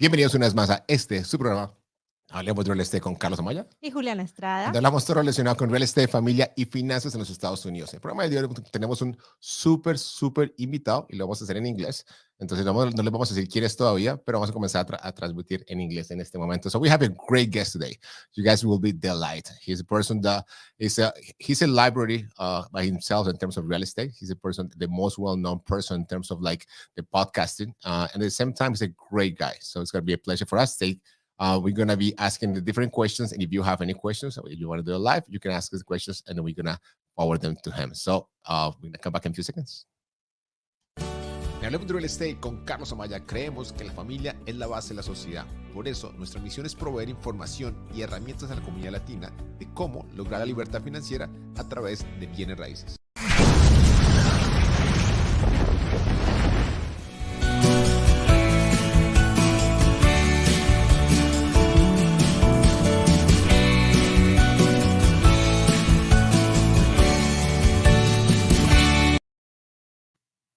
Bienvenidos una vez más a su programa. Hablemos de Real Estate con Carlos Amaya. Y Juliana Estrada. Donde hablamos todo relacionado con Real Estate, familia y finanzas en los Estados Unidos. En el programa de hoy tenemos un súper invitado y lo vamos a hacer en inglés. Entonces no les vamos a decir quién es todavía, pero vamos a comenzar a transmitir en inglés en este momento. So we have a great guest today. You guys will be delighted. He's a person that he's a library by himself in terms of real estate. He's a person, the most well-known person in terms of like the podcasting. And at the same time, he's a great guy. So it's going to be a pleasure for us. We're going to be asking the different questions. And if you have any questions, or if you want to do it live, you can ask us questions and then we're going to forward them to him. So we're going to come back in a few seconds. En Hablemos de Real Estate con Carlos Amaya creemos que la familia es la base de la sociedad. Por eso, nuestra misión es proveer información y herramientas a la comunidad latina de cómo lograr la libertad financiera a través de bienes raíces.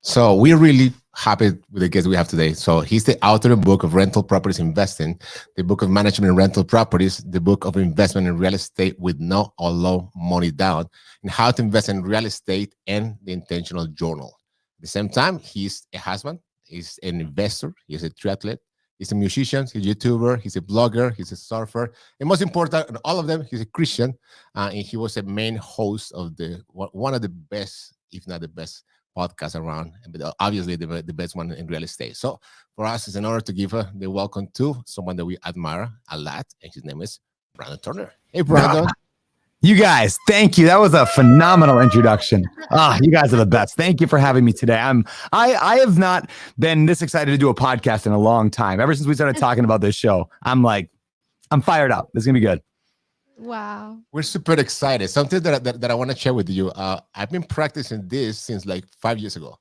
So we're really happy with the guest we have today. So he's the author of the book of Rental Properties Investing, the book of Management in Rental Properties, the book of Investment in Real Estate with No or Low Money Down, and how to invest in real estate, and the Intentional Journal. At the same time, he's a husband, he's an investor, he's a triathlete, he's a musician, he's a YouTuber, he's a blogger, he's a surfer, and most important, in all of them, he's a Christian, and he was a main host of one of the best, if not the best, podcast around, but obviously the best one in real estate. So for us, it's an honor to give the welcome to someone that we admire a lot, and his name is Brandon Turner. Hey, Brandon. You guys, thank you. That was a phenomenal introduction. You guys are the best. Thank you for having me today. I have not been this excited to do a podcast in a long time. Ever since we started talking about this show, I'm fired up. It's gonna be good. Wow. We're super excited. Something that I want to share with you. I've been practicing this since like 5 years ago.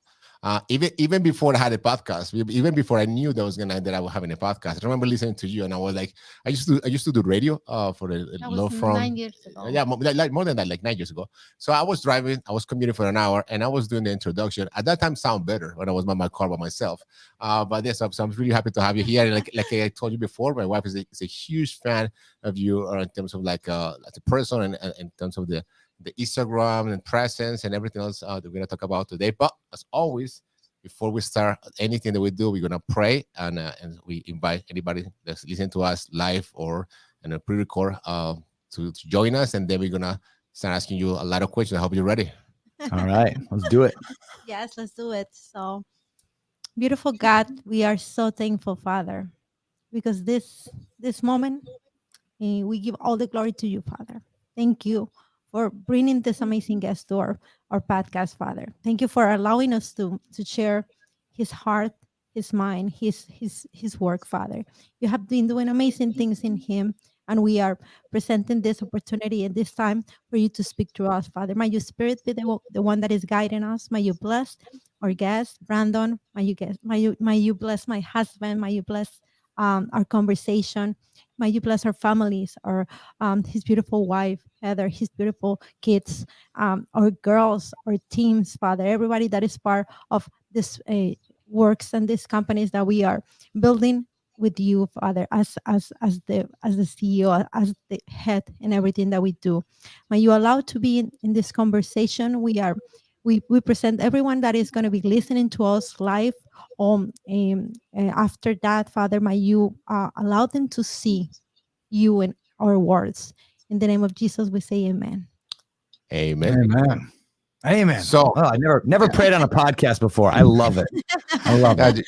Even before I had a podcast, even before I knew that I was having a podcast. I remember listening to you, and I was like, I used to do radio for a law firm 9 years ago. Yeah, more than that, like 9 years ago. So I was driving, I was commuting for an hour, and I was doing the introduction. At that time, sound better when I was in my car by myself. But yes, so I'm really happy to have you here. And like I told you before, my wife is a huge fan of you, in terms of like as a person, and in terms of the Instagram and presence and everything else that we're going to talk about today. But as always, before we start anything that we do, we're going to pray, and we invite anybody that's listening to us live or in a pre-record to join us, and then we're going to start asking you a lot of questions. I hope you're ready. All right, let's do it. Yes, let's do it. So, beautiful God, we are so thankful, Father, because this moment, we give all the glory to you, Father. Thank you for bringing this amazing guest to our podcast, Father. Thank you for allowing us to share his heart, his mind, his work, Father. You have been doing amazing things in him, and we are presenting this opportunity at this time for you to speak to us, Father. May your spirit be the one that is guiding us. May you bless our guest, Brandon. May you bless my husband. May you bless our conversation. May you bless our families, his beautiful wife, Heather, his beautiful kids, our girls, our teams, Father, everybody that is part of this works and these companies that we are building with you, Father, as the CEO, as the head in everything that we do. May you allow to be in this conversation. We present everyone that is going to be listening to us live. After that, Father, may you allow them to see you in our words. In the name of Jesus, we say amen. Amen. Amen. So I never prayed on a podcast before. I love it. I love it.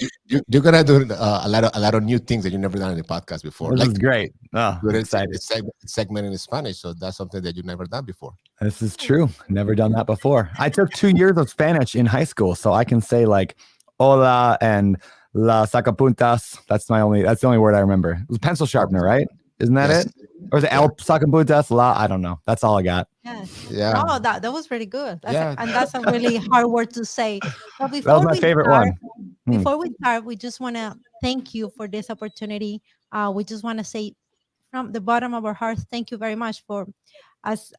You're gonna do a lot of new things that you've never done in the podcast before. This is great. Good, excited. Segment in Spanish, so that's something that you've never done before. This is true. Never done that before. I took 2 years of Spanish in high school, so I can say like hola and la sacapuntas. That's the only word I remember. It was pencil sharpener, right? Isn't that it? Or is it el sacapuntas? La? I don't know. That's all I got. Yes. Yeah. Oh, that was really good. That's a really hard word to say. But That was my favorite one. Before we start, we just want to thank you for this opportunity. We just want to say from the bottom of our hearts, thank you very much for as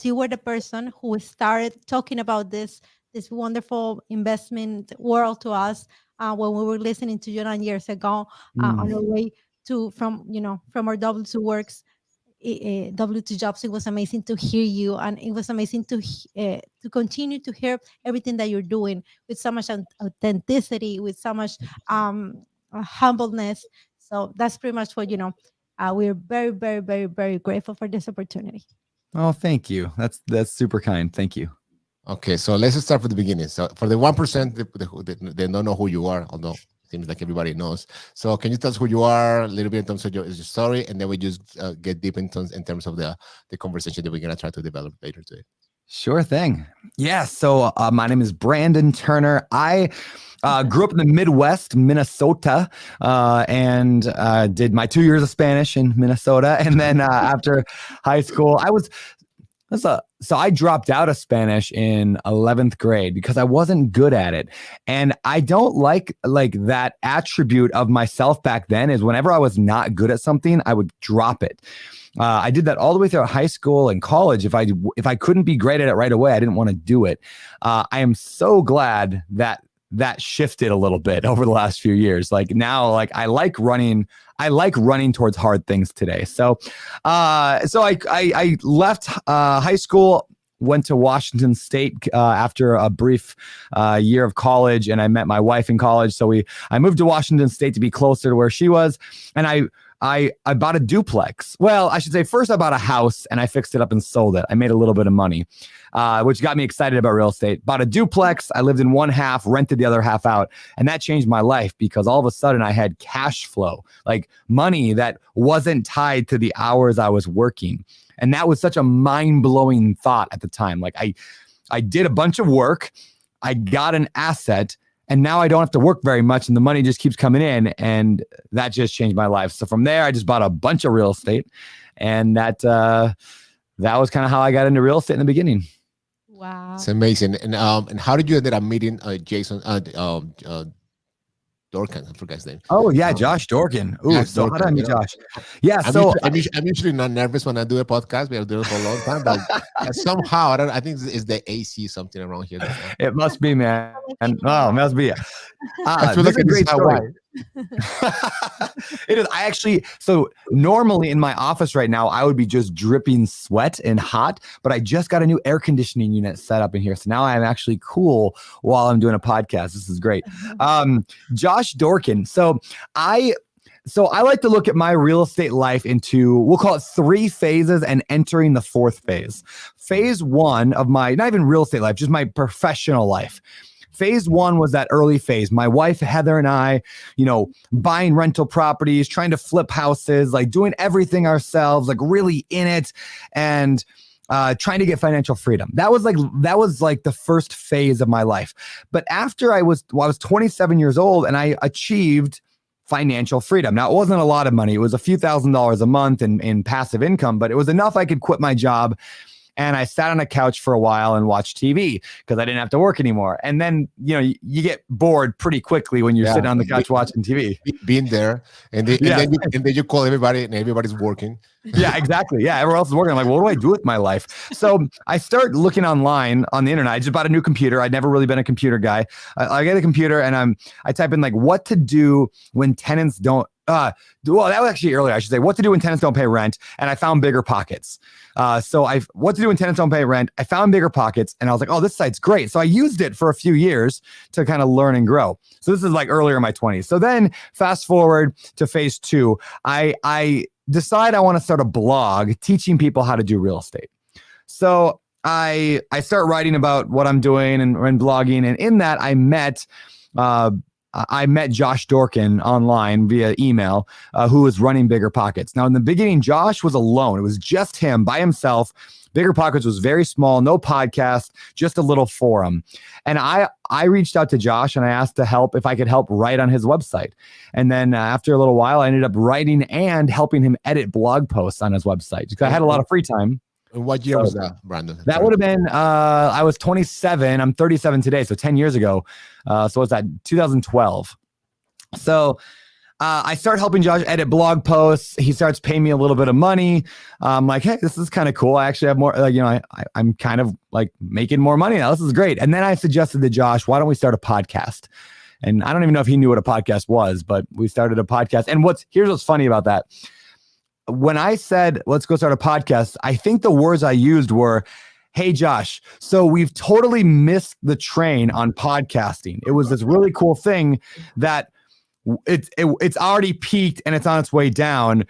you were the person who started talking about this wonderful investment world to us. when we were listening to Jonan years ago on our way from our W2 works, W2 jobs. It was amazing to hear you, and it was amazing to continue to hear everything that you're doing with so much authenticity, with so much humbleness. So that's pretty much what we're very, very, very, very grateful for this opportunity. Oh, thank you. That's super kind. Thank you. Okay, so let's just start from the beginning. So for the 1%, they don't know who you are, although it seems like everybody knows. So can you tell us who you are a little bit in terms of your story, and then we just get deep in terms of the conversation that we're going to try to develop later today. Sure thing. Yeah. So my name is Brandon Turner. I grew up in the Midwest, Minnesota, and did my 2 years of Spanish in Minnesota. And then after high school, so I dropped out of Spanish in 11th grade because I wasn't good at it. And I don't like that attribute of myself back then is whenever I was not good at something, I would drop it. I did that all the way through high school and college. If I couldn't be great at it right away, I didn't want to do it. I am so glad that shifted a little bit over the last few years. Like now, I like running towards hard things today. So I left high school, went to Washington State after a brief year of college, and I met my wife in college. So I moved to Washington State to be closer to where she was, and I bought a duplex. Well, I should say first I bought a house and I fixed it up and sold it. I made a little bit of money, which got me excited about real estate. Bought a duplex. I lived in one half, rented the other half out. And that changed my life because all of a sudden I had cash flow, like money that wasn't tied to the hours I was working. And that was such a mind-blowing thought at the time. Like I did a bunch of work. I got an asset. And now I don't have to work very much and the money just keeps coming in, and that just changed my life. So from there, I just bought a bunch of real estate, and that was kind of how I got into real estate in the beginning. Wow. It's amazing. And how did you end up meeting Jason Dorkin? I forgot his name. Oh yeah, Josh Dorkin. Ooh, yeah, so Dorkin, how did I meet Josh? Yeah, I'm usually not nervous when I do a podcast. We have done it for a long time, but somehow I think it's the AC something around here. It must be, man. And it must be. I feel like a great story. It is. So normally in my office right now, I would be just dripping sweat and hot, but I just got a new air conditioning unit set up in here. So now I'm actually cool while I'm doing a podcast. This is great. Josh Dorkin. So I like to look at my real estate life into, we'll call it 3 phases and entering the 4th phase. Phase 1 of my, not even real estate life, just my professional life. Phase 1 was that early phase. My wife, Heather, and I, buying rental properties, trying to flip houses, like doing everything ourselves, like really in it, and trying to get financial freedom. That was like the first phase of my life. But after I was 27 years old and I achieved financial freedom. Now, it wasn't a lot of money. It was a few $1,000s a month in passive income, but it was enough I could quit my job. And I sat on a couch for a while and watched TV because I didn't have to work anymore. And then, you get bored pretty quickly when you're sitting on the couch watching TV. Being there, and then you call everybody, and everybody's working. Yeah, exactly. Yeah, everyone else is working. I'm like, well, what do I do with my life? So I start looking online on the internet. I just bought a new computer. I'd never really been a computer guy. I get a computer and I type in like what to do when tenants don't. Well, that was actually earlier. I should say what to do when tenants don't pay rent, and I found BiggerPockets. What to do when tenants don't pay rent. I found BiggerPockets, and I was like, oh, this site's great. So I used it for a few years to kind of learn and grow. So this is like earlier in my 20s. So then fast forward to phase 2, I decide I want to start a blog teaching people how to do real estate. So I start writing about what I'm doing and blogging, and in that I met Josh Dorkin online via email, who was running BiggerPockets. Now, in the beginning, Josh was alone. It was just him by himself. BiggerPockets was very small, no podcast, just a little forum. And I reached out to Josh and I asked if I could help write on his website. And then after a little while, I ended up writing and helping him edit blog posts on his website because I had a lot of free time. What year was that, Brandon? That would have been, I was 27. I'm 37 today, so 10 years ago. So what's that? 2012. So I start helping Josh edit blog posts. He starts paying me a little bit of money. I'm like, hey, this is kind of cool. I actually have more, I'm kind of like making more money now. This is great. And then I suggested to Josh, why don't we start a podcast? And I don't even know if he knew what a podcast was, but we started a podcast. And here's what's funny about that. When I said, let's go start a podcast, I think the words I used were, hey, Josh, so we've totally missed the train on podcasting. It was this really cool thing that it's already peaked and it's on its way down,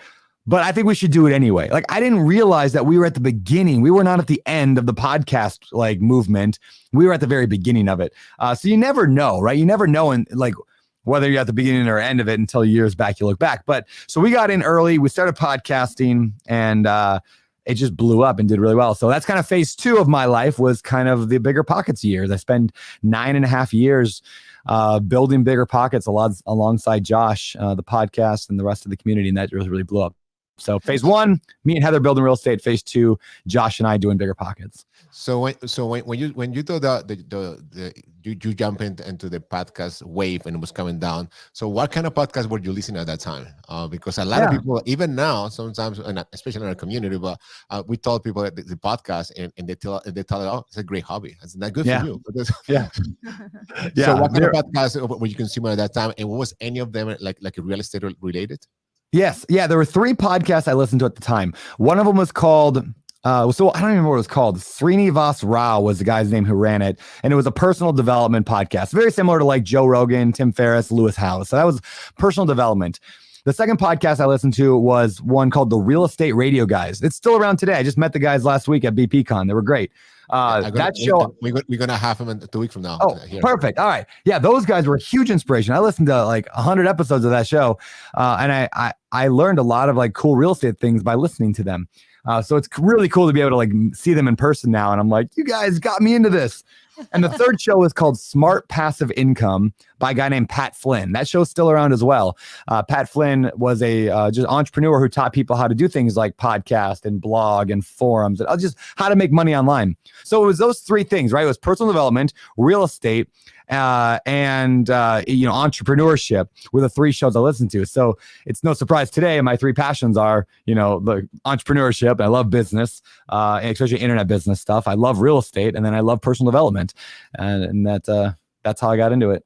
but I think we should do it anyway. Like, I didn't realize that we were at the beginning. We were not at the end of the podcast like movement. We were at the very beginning of it. So you never know, right? You never know, and like whether you're at the beginning or end of it until years back, you look back. But so we got in early. We started podcasting, and it just blew up and did really well. So that's kind of phase 2 of my life, was kind of the Bigger Pockets years. I spent 9.5 years building Bigger Pockets alongside Josh, the podcast, and the rest of the community, and that really blew up. So phase 1, me and Heather building real estate. Phase 2, Josh and I doing Bigger Pockets. So when you thought you jump into the podcast wave and it was coming down. So what kind of podcast were you listening at that time? Because a lot of people, even now, sometimes, and especially in our community, but we told people that the podcast, and they tell it, oh, it's a great hobby. It's not good for you. So what kind of podcast were you consuming at that time, and was any of them like real estate related? Yes. Yeah. There were 3 podcasts I listened to at the time. One of them was called, so I don't even remember what it was called. Srinivas Rao was the guy's name who ran it. And it was a personal development podcast, very similar to like Joe Rogan, Tim Ferriss, Lewis Howes. So that was personal development. The second podcast I listened to was one called The Real Estate Radio Guys. It's still around today. I just met the guys last week at BPCon. They were great. That show, we're going to have him in 2 weeks from now. Oh, perfect. All right. Yeah, those guys were a huge inspiration. I listened to like 100 episodes of that show, and I learned a lot of like cool real estate things by listening to them. So it's really cool to be able to like see them in person now. And I'm like, you guys got me into this. And the third show is called Smart Passive Income by a guy named Pat Flynn. That show's still around as well. Pat Flynn was a just entrepreneur who taught people how to do things like podcast and blog and forums, and just how to make money online. So it was those 3 things, right? It was personal development, real estate, and entrepreneurship were the 3 shows I listened to. So it's no surprise today my 3 passions are, the entrepreneurship. I love business, especially internet business stuff. I love real estate, and then I love personal development, and that's how I got into it.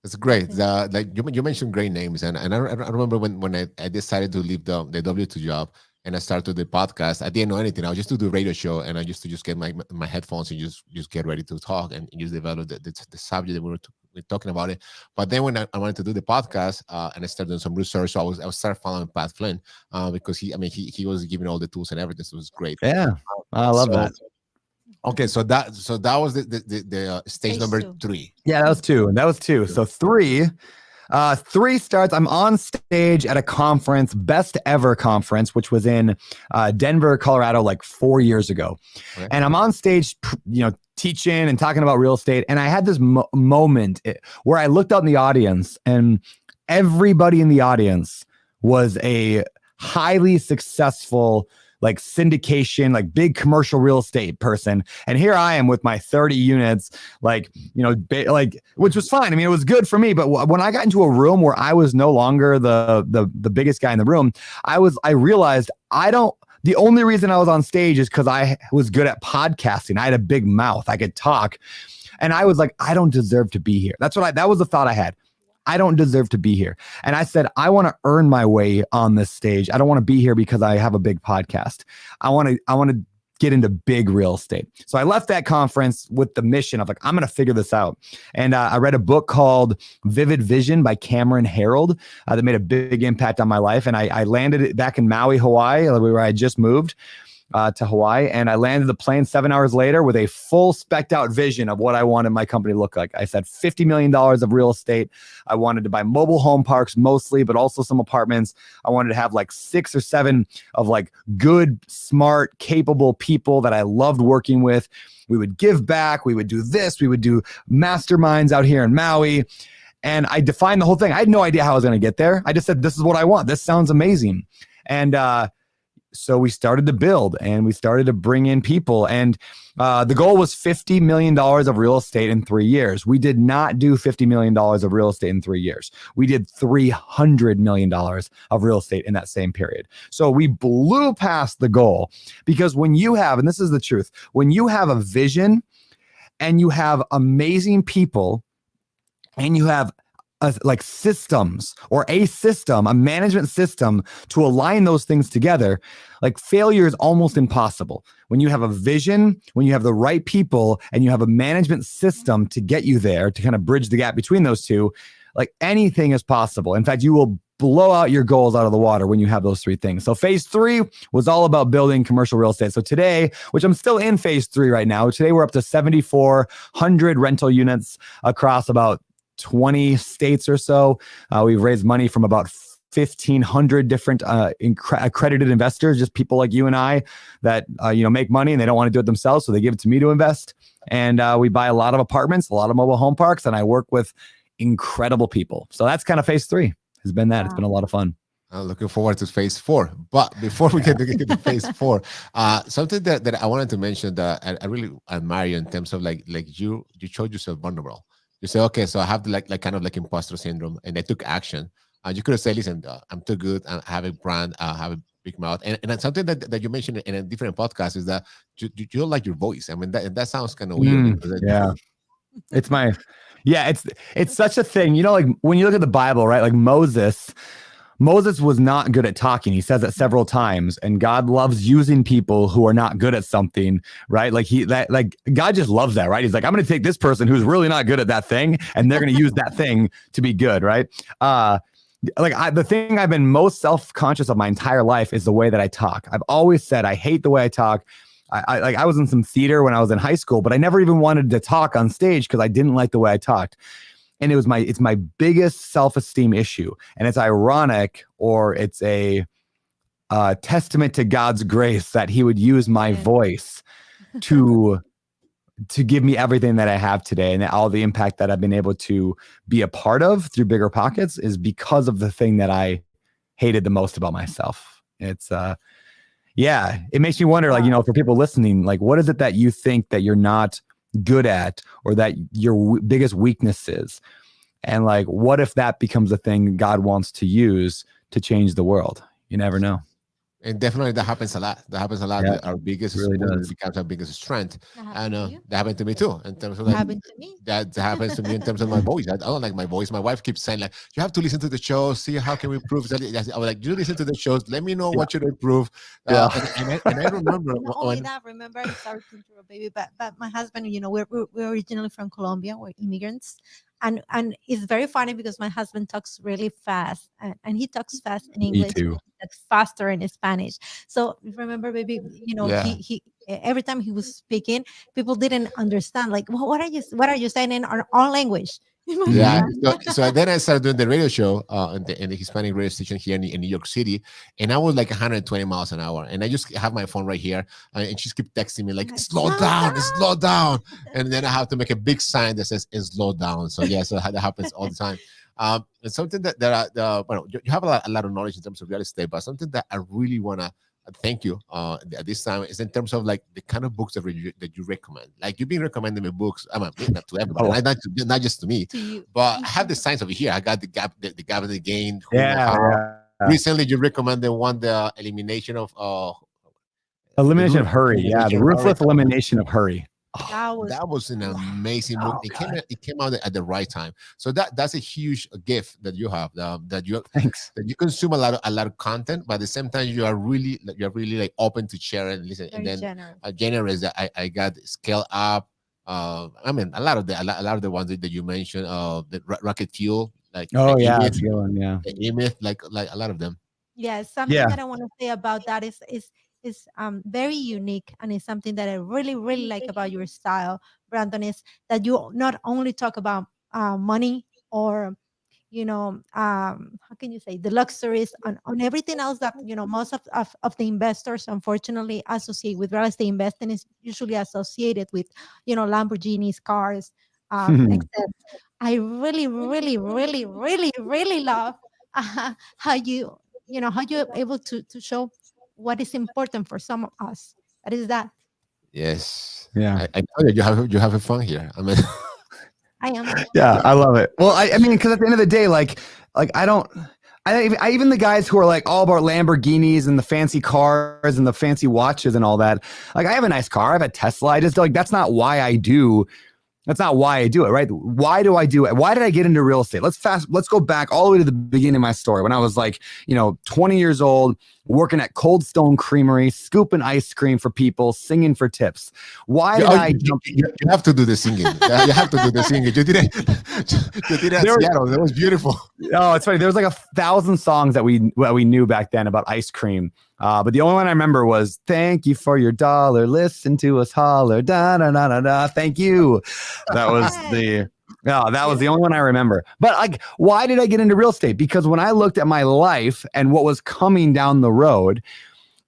It's great. Like you mentioned great names, and I remember when I decided to leave the W2 job and I started the podcast. I didn't know anything. I was just to do a radio show, and I used to just get my headphones and just get ready to talk and just develop the subject that we were talking about it. But then when I wanted to do the podcast and I started doing some research, so I started following Pat Flynn because he was giving all the tools and everything. So it was great. Yeah, I love that. Okay, so that was the stage number 3. Yeah, that was 2. And that was 2. So 3 starts. I'm on stage at a conference, Best Ever Conference, which was in Denver, Colorado, like 4 years ago. Okay. And I'm on stage, teaching and talking about real estate. And I had this moment where I looked out in the audience, and everybody in the audience was a highly successful, like syndication, like big commercial real estate person. And here I am with my 30 units, which was fine. I mean, it was good for me. But when I got into a room where I was no longer the biggest guy in the room, I realized the only reason I was on stage is because I was good at podcasting. I had a big mouth. I could talk. And I was like, I don't deserve to be here. That was the thought I had. I don't deserve to be here. And I said, I want to earn my way on this stage. I don't want to be here because I have a big podcast. I want to get into big real estate. So I left that conference with the mission of like, I'm going to figure this out. And I read a book called Vivid Vision by Cameron Herold that made a big impact on my life. And I landed it back in Maui, Hawaii, where I just moved to Hawaii. And I landed the plane 7 hours later with a full specced out vision of what I wanted my company to look like. I said $50 million of real estate. I wanted to buy mobile home parks mostly, but also some apartments. I wanted to have like 6 or 7 of like good, smart, capable people that I loved working with. We would give back. We would do this. We would do masterminds out here in Maui. And I defined the whole thing. I had no idea how I was going to get there. I just said, this is what I want. This sounds amazing. And, so we started to build, and we started to bring in people, and the goal was $50 million of real estate in 3 years. We did not do $50 million of real estate in 3 years. We did $300 million of real estate in that same period. So we blew past the goal, because when you have, and this is the truth, when you have a vision and you have amazing people and you have like systems or a system, a management system to align those things together, like failure is almost impossible. When you have a vision, when you have the right people, and you have a management system to get you there, to kind of bridge the gap between those two, like anything is possible. In fact, you will blow out your goals out of the water when you have those three things. So phase 3 was all about building commercial real estate. So today, which I'm still in phase 3 right now, today we're up to 7,400 rental units across about 20 states or so. We've raised money from about 1,500 different accredited investors, just people like you and I that make money and they don't want to do it themselves, so they give it to me to invest. And we buy a lot of apartments, a lot of mobile home parks, and I work with incredible people. So that's kind of phase 3 has been that. Wow. It's been a lot of fun. Looking forward to phase 4. But before we get to phase 4, something that I wanted to mention that I really admire you in terms of like you showed yourself vulnerable. You say, okay, so I have the like kind of like imposter syndrome, and I took action. You could have said, listen, I'm too good. I have a brand. I have a big mouth. And that's something that you mentioned in a different podcast is that you don't like your voice. I mean, that sounds kind of weird. Yeah. It's such a thing. Like when you look at the Bible, right? Like Moses was not good at talking. He says it several times, and God loves using people who are not good at something, right? Like God just loves that, right? He's like, I'm going to take this person who's really not good at that thing, and they're going to use that thing to be good, right? The thing I've been most self-conscious of my entire life is the way that I talk. I've always said I hate the way I talk. I was in some theater when I was in high school, but I never even wanted to talk on stage because I didn't like the way I talked. And it's my biggest self-esteem issue. And it's ironic, or it's a testament to God's grace that he would use my voice to give me everything that I have today, and all the impact that I've been able to be a part of through Bigger Pockets is because of the thing that I hated the most about myself. It's it makes me wonder, for people listening, like, what is it that you think that you're not good at, or that your biggest weakness is? And like, what if that becomes a thing God wants to use to change the world? You never know. And definitely that happens a lot. Yeah, our biggest really does. becomes our biggest strength. That That happened to me too. In terms of happened to me. that happens to me in terms of my voice. I don't like my voice. My wife keeps saying, like, you have to listen to the show, see how can we improve. I was like, you listen to the shows, let me know what should improve. And I remember Not only that, remember, sorry to interrupt, baby, but my husband, we're originally from Colombia. We're immigrants. And it's very funny because my husband talks really fast, and he talks fast in English. Me too. That's faster in Spanish. So remember, baby, he every time he was speaking, people didn't understand. Like, well, what are you saying in our own language? Yeah. So then I started doing the radio show in the Hispanic radio station here in New York City, and I was like 120 miles an hour, and I just have my phone right here, and she kept texting me like, slow down, and then I have to make a big sign that says slow down. So so that happens all the time. It's something that you have a lot of knowledge in terms of real estate, but something that I really want to thank you at this time is in terms of like the kind of books that you recommend. Like, you've been recommending me books. I mean, not to everybody, not just to me, but I have the signs over here. I got the gap and the gain. Recently, you recommended one, the elimination of hurry. Yeah, the ruthless elimination of hurry. That was an amazing book. It came out at the right time. So that's a huge gift that you have. That you consume a lot of content, but at the same time you are really like open to share and listen. Very and then generous. That I got Scale Up. I mean, a lot of the ones that you mentioned. The Rocket Fuel. Like the E-Myth, like a lot of them. Yes, something that I want to say about that is very unique, and it's something that I really, really like about your style, Brandon, is that you not only talk about money, or how can you say, the luxuries on everything else that most of the investors unfortunately associate with real estate investing is usually associated with Lamborghinis, cars, except I really, really, really, really, really love how you're able to show what is important for some of us. That is that. Yes. Yeah. I know that you have fun here. I mean, I am. Yeah, I love it. Well, I mean, because at the end of the day, like I even the guys who are like all about Lamborghinis and the fancy cars and the fancy watches and all that. Like, I have a nice car. I have a Tesla. I just like, that's not why I do That's not why I do it, right? Why do I do it? Why did I get into real estate? Let's go back all the way to the beginning of my story. When I was like, 20 years old, working at Cold Stone Creamery, scooping ice cream for people, singing for tips. Why did I jump? You have to do the singing. You have to do the singing. You did it. You did it at Seattle. That was beautiful. Oh, it's funny. There was like 1,000 songs that we knew back then about ice cream. But the only one I remember was "Thank you for your dollar. Listen to us holler. Da da da da da. Thank you." That was that was the only one I remember. But like, why did I get into real estate? Because when I looked at my life and what was coming down the road,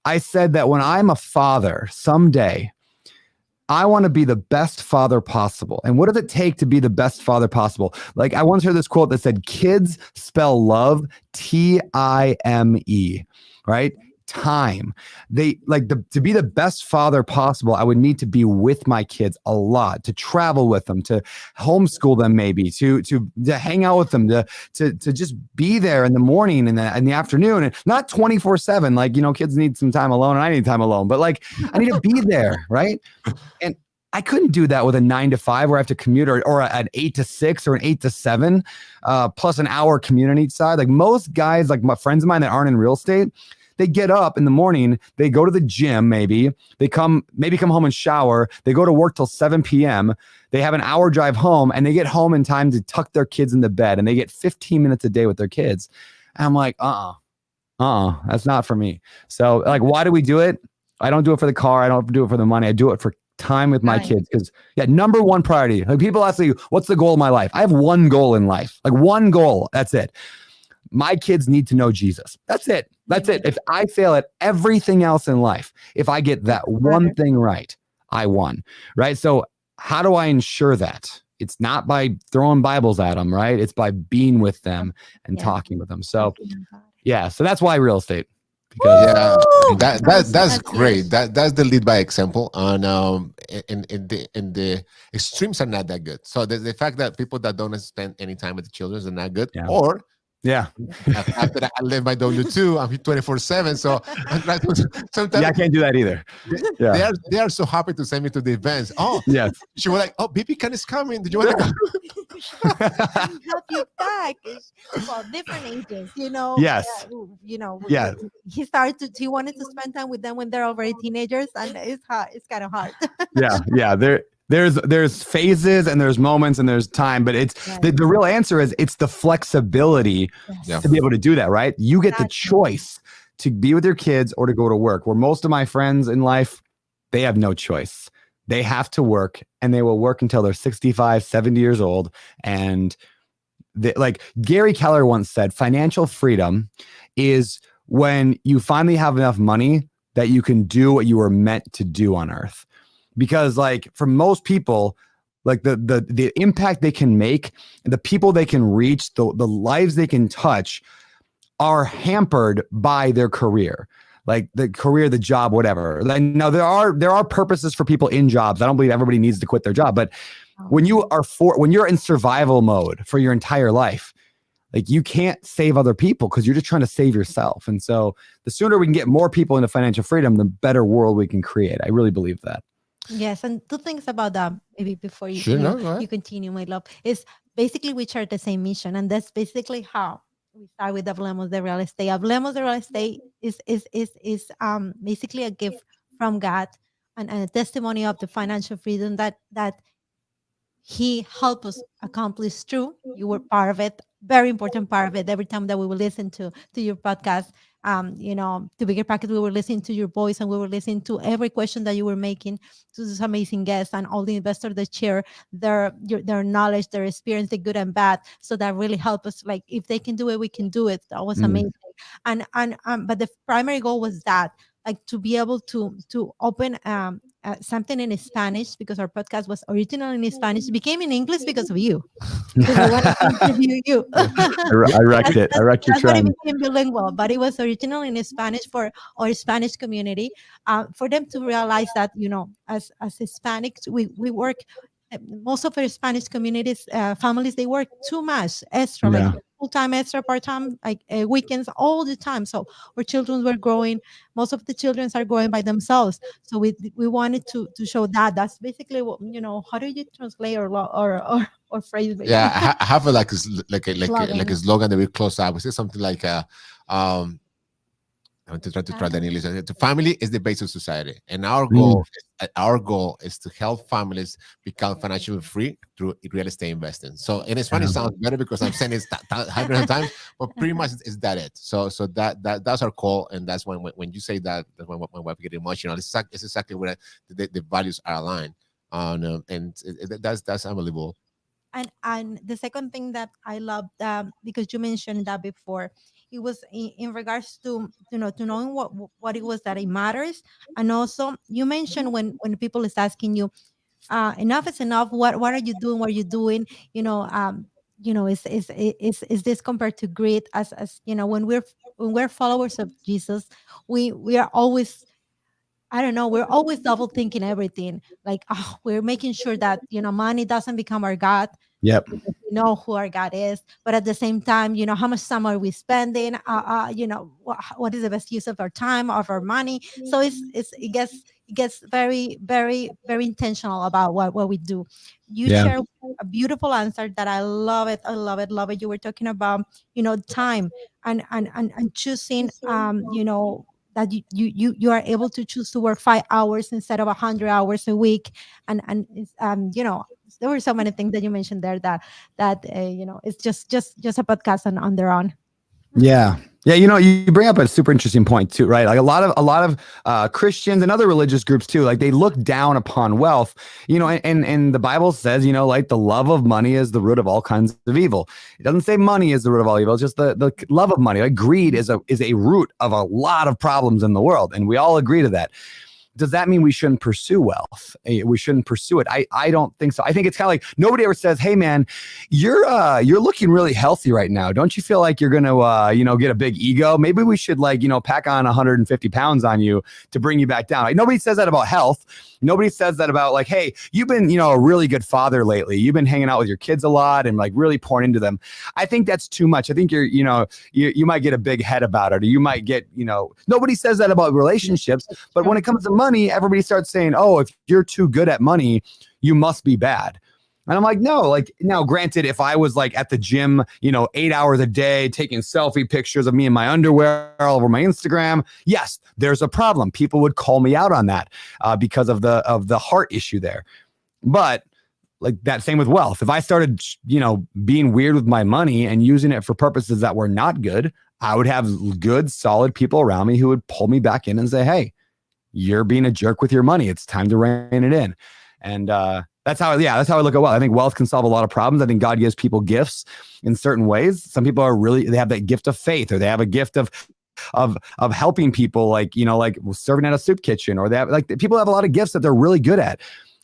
I said that when I'm a father someday, I want to be the best father possible. And what does it take to be the best father possible? Like, I once heard this quote that said, kids spell love Time, right? Time. They like to be the best father possible. I would need to be with my kids a lot, to travel with them, to homeschool them, maybe to hang out with them, to just be there in the morning and in the afternoon, and not 24/7. Like, kids need some time alone and I need time alone, but like I need to be there, right? And I couldn't do that with a 9 to 5 where I have to commute or an 8 to 6 or an 8 to 7 plus an hour commute on each side. Like most guys, like my friends of mine that aren't in real estate, they get up in the morning, they go to the gym, maybe come home and shower. They go to work till 7 p.m. They have an hour drive home and they get home in time to tuck their kids into bed, and they get 15 minutes a day with their kids. And I'm like, that's not for me. So like, why do we do it? I don't do it for the car. I don't do it for the money. I do it for time with my kids. Because number one priority, like people ask me, what's the goal of my life? I have one goal in life, like one goal. That's it. My kids need to know Jesus. That's it. That's it. If I fail at everything else in life, if I get that one thing right, I won, right? So how do I ensure that? It's not by throwing Bibles at them, right? It's by being with them and talking with them. So so that's why real estate. Because that's great. That's the lead by example. And in the extremes are not that good. So the fact that people that don't spend any time with the children are not good, or after that, I live my W2. I'm 24/7. So I'm trying to, sometimes I can't do that either. They are so happy to send me to the events. Oh, yes. She was like, "Oh, BB is coming. Did you want to go?" Help you back. Well, different ages, Yes. Yeah. He wanted to spend time with them when they're already teenagers, and it's hard. It's kind of hard. There's phases and there's moments and there's time, but it's the real answer is it's the flexibility to be able to do that, right? You get the choice to be with your kids or to go to work. Where most of my friends in life, they have no choice. They have to work, and they will work until they're 65, 70 years old. And like Gary Keller once said, financial freedom is when you finally have enough money that you can do what you were meant to do on earth. Because like for most people, like the impact they can make, the people they can reach, the lives they can touch are hampered by their career, like the career, the job, whatever. Now there are purposes for people in jobs. I don't believe everybody needs to quit their job, but when you're in survival mode for your entire life, like you can't save other people because you're just trying to save yourself. And so the sooner we can get more people into financial freedom, the better world we can create. I really believe that. Yes, and two things about that, maybe before you continue, my love, is basically we share the same mission, and that's basically how we start with Hablemos de Real Estate. Hablemos de Real Estate is basically a gift from God and a testimony of the financial freedom that He helped us accomplish through. You were part of it, very important part of it. Every time that we will listen to your podcast, to Bigger Pockets, we were listening to your voice, and we were listening to every question that you were making to this amazing guests and all the investors that share their knowledge, their experience, the good and bad. So that really helped us. Like if they can do it, we can do it. That was amazing. And but the primary goal was that, like, to be able to open something in Spanish, because our podcast was originally in Spanish. It became in English because of you. I wanted to interview you. I wrecked it. I wrecked your trend. It became bilingual, but it was originally in Spanish for our Spanish community, for them to realize that, as Hispanics, we work. Most of our Spanish communities, families, they work too much extra, like full-time, extra, part-time, like weekends, all the time. So our children were growing. Most of the children are growing by themselves. So we wanted to show that. That's basically what, how do you translate or phrase? Yeah, I have a like like a Slogan. slogan that we close out. We say something like um I want to try to try that in English. The family is the base of society, and our goal is to help families become financially free through real estate investing. So, in Spanish sounds better because I'm saying it's hundreds of times, but pretty much is that it. So that's our goal, and that's when you say that's when we get emotional. It's exactly where the values are aligned on, and that's unbelievable. And the second thing that I loved, because you mentioned that before, it was in regards to to knowing what it was that it matters. And also you mentioned when people is asking you, enough is enough, what are you doing, what are you doing, is this compared to greed? As when we're followers of Jesus, we are always, I don't know, we're always double thinking everything. Like, oh, we're making sure that money doesn't become our God, Yep. because we know who our God is. But at the same time, how much time are we spending? What is the best use of our time, of our money? So it gets very, very, very intentional about what we do. You Yeah. share a beautiful answer that I love it. I love it. Love it. You were talking about time and choosing that you are able to choose to work 5 hours instead of 100 hours a week, and there were so many things that you mentioned there that it's just a podcast on their own. Yeah. Yeah, you bring up a super interesting point too, right? Like a lot of Christians and other religious groups too, like they look down upon wealth, and the Bible says, like the love of money is the root of all kinds of evil. It doesn't say money is the root of all evil. It's just the love of money. Like greed is a root of a lot of problems in the world, and we all agree to that. Does that mean we shouldn't pursue wealth? We shouldn't pursue it. I don't think so. I think it's kind of like nobody ever says, "Hey, man, you're looking really healthy right now. Don't you feel like you're gonna get a big ego? Maybe we should pack on 150 pounds on you to bring you back down." Like, nobody says that about health. Nobody says that about like, "Hey, you've been a really good father lately. You've been hanging out with your kids a lot and like really pouring into them." I think that's too much. I think you might get a big head about it, or you might get Nobody says that about relationships, but when it comes to money, everybody starts saying, "Oh, if you're too good at money, you must be bad." And I'm like, no, like now granted, if I was like at the gym, 8 hours a day, taking selfie pictures of me in my underwear all over my Instagram, yes, there's a problem. People would call me out on that because of the heart issue there. But like that same with wealth. If I started, being weird with my money and using it for purposes that were not good, I would have good, solid people around me who would pull me back in and say, "Hey, you're being a jerk with your money. It's time to rein it in." And that's how I look at wealth. I think wealth can solve a lot of problems. I think God gives people gifts in certain ways. Some people they have that gift of faith, or they have a gift of helping people, like serving at a soup kitchen, or they have people have a lot of gifts that they're really good at.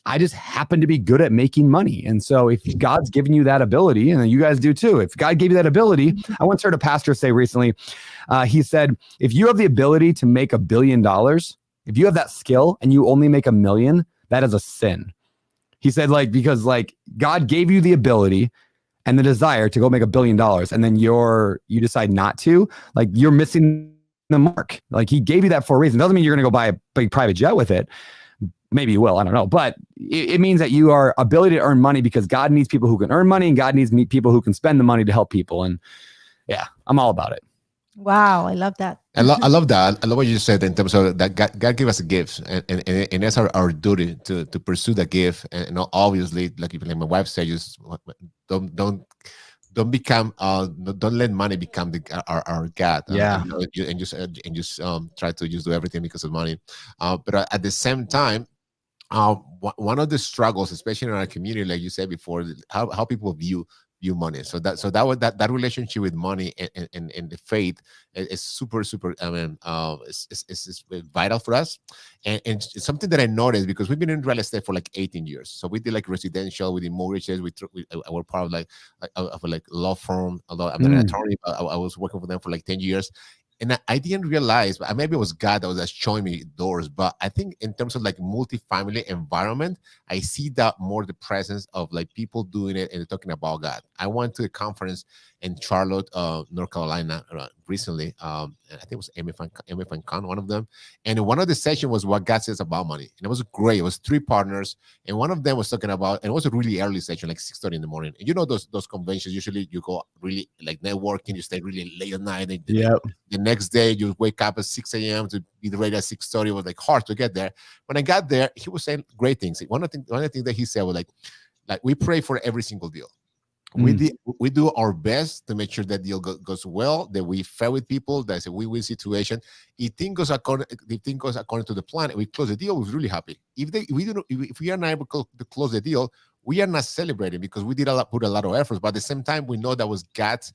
I just happen to be good at making money. And so if God's given you that ability, and you guys do too, if God gave you that ability, I once heard a pastor say recently, he said, if you have the ability to make $1 billion, if you have that skill and you only make $1 million, that is a sin. He said, because God gave you the ability and the desire to go make $1 billion, and then you decide not to, you're missing the mark. He gave you that for a reason. Doesn't mean you're going to go buy a big private jet with it. Maybe you will, I don't know. But it means that you are ability to earn money, because God needs people who can earn money, and God needs people who can spend the money to help people. And yeah, I'm all about it. Wow, I love that. I love that. I love what you said in terms of that God gave us a gift, and that's our duty to pursue the gift. And obviously, like my wife said, just don't become don't let money become our God. Yeah. And just try to just do everything because of money. But at the same time, one of the struggles, especially in our community, like you said before, how people view money. So that relationship with money and the faith is super. I mean, it's vital for us, and it's something that I noticed because we've been in real estate for 18 years. So we did residential, we did mortgages, we're part of a law firm. Although I'm not an attorney, but I was working for them for 10 years, And I didn't realize, but maybe it was God that was just showing me doors. But I think in terms of like multi-family environment, I see that more the presence of like people doing it and talking about God. I went to a conference in Charlotte, North Carolina, recently. And I think it was Amy Van Con, one of them. And one of the sessions was what God says about money. And it was great. It was 3 partners. And one of them was talking about, and it was a really early session, like 6:30 in the morning. And you know, those conventions, usually you go really like networking, you stay really late at night. And the next day you wake up at 6 a.m. to be ready at 6:30. It was like hard to get there. When I got there, he was saying great things. One of the things that he said was like we pray for every single deal. We do our best to make sure that deal goes well, that we fair with people, that's a win-win situation. If things goes according to the plan and we close the deal, we're really happy. If we are not able to close the deal, we are not celebrating because we put a lot of efforts. But at the same time, we know that was God's.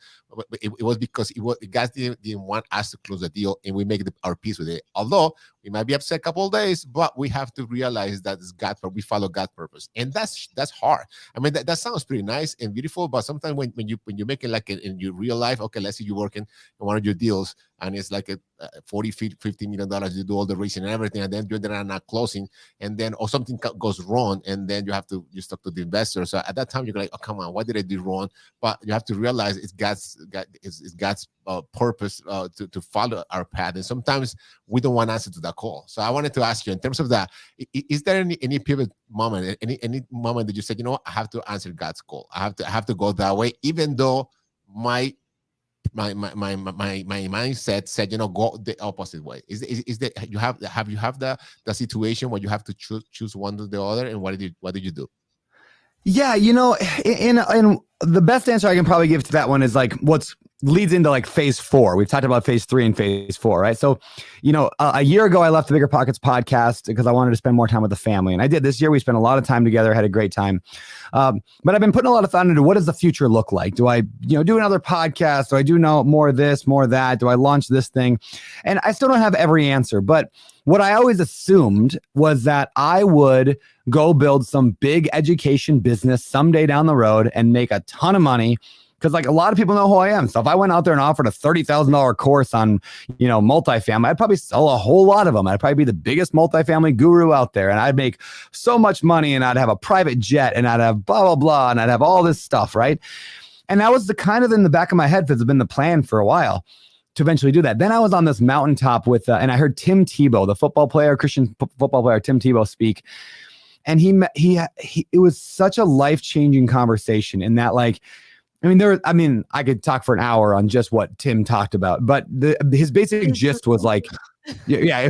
It was because God didn't want us to close the deal, and we make our peace with it. Although we might be upset a couple of days, but we have to realize that it's God. We follow God's purpose, and that's hard. I mean, that sounds pretty nice and beautiful, but sometimes when you make it like in your real life, okay, let's say you're working on one of your deals, and it's like a $40-50 million. You do all the raising and everything, and then you're not closing, and then or something goes wrong, and then you talk to the investor. So at that time, you're like, oh, come on, what did I do wrong? But you have to realize it's God's purpose to follow our path, and sometimes we don't want to answer to that call. So I wanted to ask you, in terms of that, is there any pivot moment, any moment that you said, you know what, I have to answer God's call. I have to go that way, even though my mindset said, you know, go the opposite way. Is that you have the situation where you have to choose one or the other, and what did you do? Yeah, you know, in the best answer I can probably give to that one is like what's leads into like phase 4. We've talked about phase 3 and phase 4, right? So, you know, a year ago I left the Bigger Pockets podcast because I wanted to spend more time with the family, and I did. This year we spent a lot of time together, had a great time. But I've been putting a lot of thought into what does the future look like? Do I, do another podcast? Do I do more of this, more of that? Do I launch this thing? And I still don't have every answer, but what I always assumed was that I would go build some big education business someday down the road and make a ton of money. Because like a lot of people know who I am. So if I went out there and offered a $30,000 course on, multifamily, I'd probably sell a whole lot of them. I'd probably be the biggest multifamily guru out there, and I'd make so much money, and I'd have a private jet, and I'd have blah, blah, blah, and I'd have all this stuff, right? And that was the kind of in the back of my head that's been the plan for a while to eventually do that. Then I was on this mountaintop with, and I heard Tim Tebow, the Christian football player, Tim Tebow speak. And it was such a life-changing conversation in that, like, I could talk for an hour on just what Tim talked about, but his basic gist was like, yeah,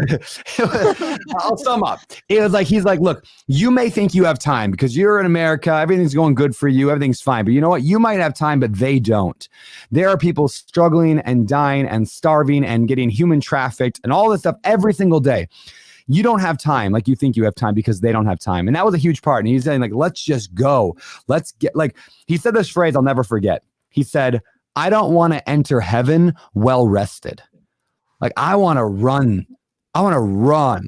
I'll sum up. It was like, he's like, look, you may think you have time because you're in America, everything's going good for you, everything's fine, but you know what? You might have time, but they don't. There are people struggling and dying and starving and getting human trafficked and all this stuff every single day. You don't have time like you think you have time because they don't have time. And that was a huge part. And he's saying, like, let's just go. Let's get, like, he said this phrase I'll never forget. He said, I don't want to enter heaven well rested. Like, I want to run.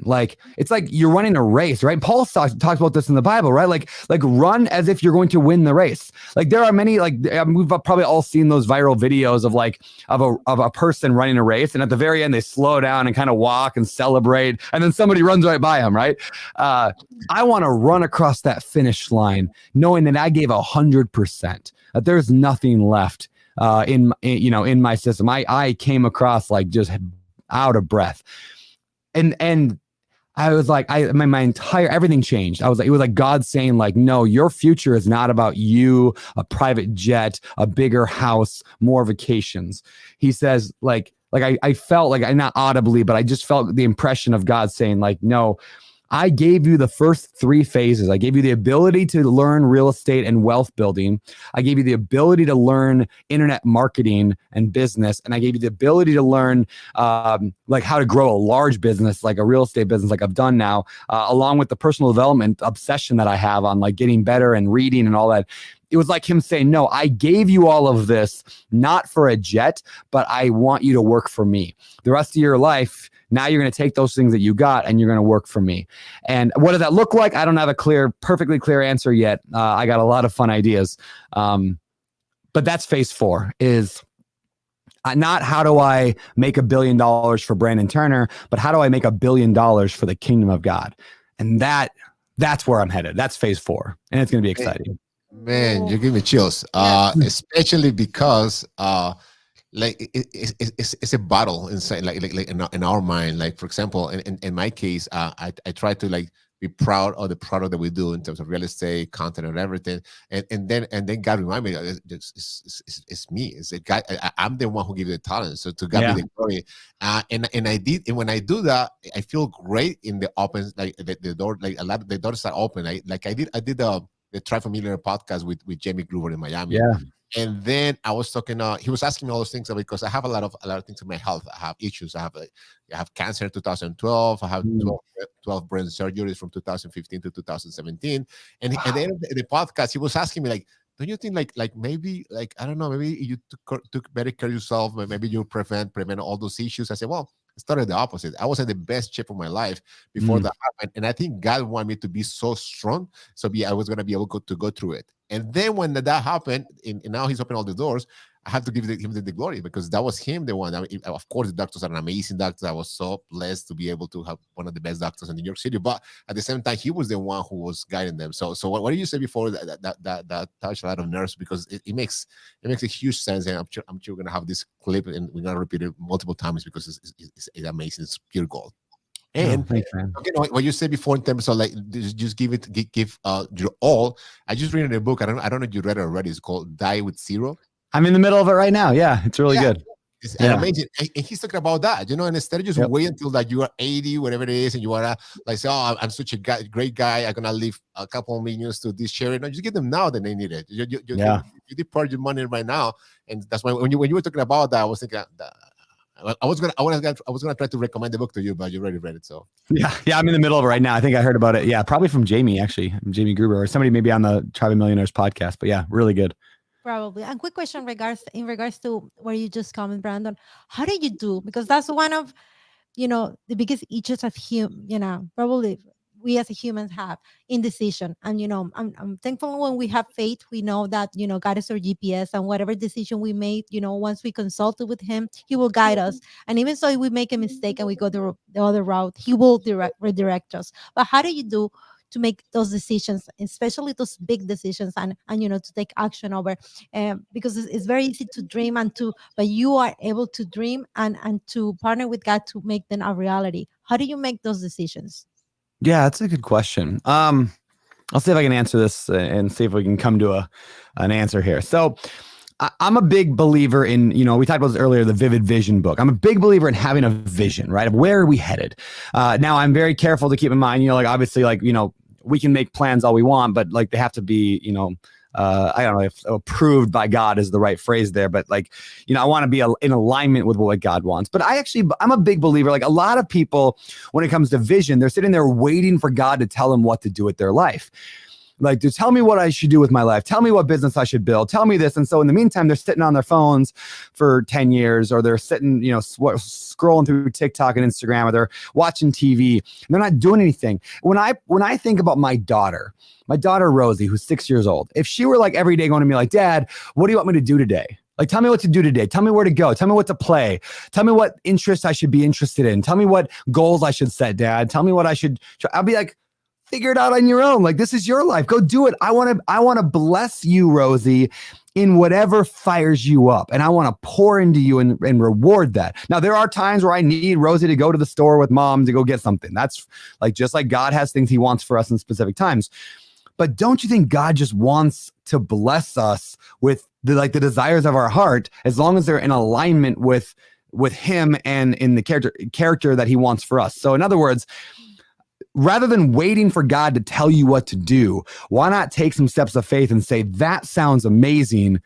Like, it's like you're running a race, right? Paul talks about this in the Bible, right? Like run as if you're going to win the race. Like, there are many, we've probably all seen those viral videos of like, of a person running a race. And at the very end, they slow down and kind of walk and celebrate. And then somebody runs right by them, right? I want to run across that finish line, knowing that I gave 100%, that there's nothing left in my system. I came across like just out of breath. And I was like, my entire, everything changed. It was like God saying, like, no, your future is not about you, a private jet, a bigger house, more vacations. He says, I felt like, not audibly, but I just felt the impression of God saying, like, no, I gave you the first 3 phases. I gave you the ability to learn real estate and wealth building. I gave you the ability to learn internet marketing and business. And I gave you the ability to learn like how to grow a large business, like a real estate business, like I've done now, along with the personal development obsession that I have on like getting better and reading and all that. It was like him saying, no, I gave you all of this, not for a jet, but I want you to work for me. The rest of your life, now you're going to take those things that you got and you're going to work for me. And what does that look like? I don't have a perfectly clear answer yet. I got a lot of fun ideas. But that's phase 4 is Not how do I make $1 billion for Brandon Turner, but how do I make $1 billion for the kingdom of God? And that's where I'm headed. That's phase 4. And it's going to be exciting. Man, you give me chills. Especially because like it's a battle inside, like in our mind. Like, for example, in my case, I try to like be proud of the product that we do in terms of real estate, content, and everything. And then God reminded me, it's me. It's a God. I'm the one who gives the talent. So to God be the glory. And I did. And when I do that, I feel great in the open, like the door, like a lot of the doors are open. I did the Tri-Familiar podcast with Jamie Gruber in Miami. Yeah. And then I was talking. He was asking me all those things because I have a lot of things in my health. I have issues. I have cancer in 2012. I have 12 brain surgeries from 2015 to 2017. And at the end of the podcast, he was asking me like, "Don't you think like maybe like I don't know, maybe you took better care of yourself? Maybe you prevent all those issues?" I said, "Well, I started the opposite. I was in the best shape of my life before that happened, and I think God wanted me to be so strong, so I was going to be able to go through it. And then when that happened, and now He's opened all the doors, I have to give Him the glory because that was Him the one. I mean, of course, the doctors are an amazing doctor. I was so blessed to be able to have one of the best doctors in New York City, but at the same time, He was the one who was guiding them. So what did you say before that touched a lot of nerves because it makes a huge sense, and I'm sure we're gonna have this clip and we're gonna repeat it multiple times because it's amazing. It's pure gold. And thanks, man. you know what you said before in terms of like just give your all. I just read in a book. I don't know if you read it already. It's called Die with Zero. I'm in the middle of it right now. Yeah, it's really good. It's amazing. And he's talking about that, you know, and instead of just wait until like you are 80, whatever it is, and you want to like say, oh, I'm such a great guy. I'm going to leave a couple of millions to this charity. No, just give them now that they need it. You depart your money right now. And that's why when you were talking about that, I was thinking that I was gonna try to recommend the book to you, but you already read it. So yeah, I'm in the middle of it right now. I think I heard about it. Yeah, probably from Jamie, actually, Jamie Gruber, or somebody maybe on the Tribe of Millionaires podcast. But yeah, really good. Probably. And quick question in regards to where you just comment, Brandon. How do you do? Because that's one of, the biggest issues of probably we as humans have indecision. And I'm thankful when we have faith, we know that God is our GPS, and whatever decision we make, once we consult with Him, He will guide us. And even so, if we make a mistake and we go the other route, He will redirect us. But how do you do to make those decisions, especially those big decisions, and to take action over? Because it's very easy to dream but you are able to dream and to partner with God to make them a reality. How do you make those decisions? Yeah, that's a good question. I'll see if I can answer this and see if we can come to an answer here. So I'm a big believer in, we talked about this earlier, the Vivid Vision book. I'm a big believer in having a vision, right? Of where are we headed? Now I'm very careful to keep in mind, obviously we can make plans all we want, but like they have to be, I don't know if approved by God is the right phrase there, but I want to be in alignment with what God wants. But I'm a big believer, like a lot of people, when it comes to vision, they're sitting there waiting for God to tell them what to do with their life. Like, to tell me what I should do with my life. Tell me what business I should build. Tell me this. And so in the meantime, they're sitting on their phones for 10 years, or they're sitting, scrolling through TikTok and Instagram, or they're watching TV, and they're not doing anything. When I think about my daughter Rosie, who's 6 years old, if she were like every day going to me like, Dad, what do you want me to do today? Like, tell me what to do today. Tell me where to go. Tell me what to play. Tell me what interests I should be interested in. Tell me what goals I should set, Dad. Tell me what I should try. I'll be like, figure it out on your own. Like, this is your life. Go do it. I want to bless you, Rosie, in whatever fires you up. And I want to pour into you and reward that. Now, there are times where I need Rosie to go to the store with Mom to go get something. That's just like God has things He wants for us in specific times. But don't you think God just wants to bless us with the desires of our heart, as long as they're in alignment with Him and in the character that He wants for us? So in other words, rather than waiting for God to tell you what to do, why not take some steps of faith and say, that sounds amazing.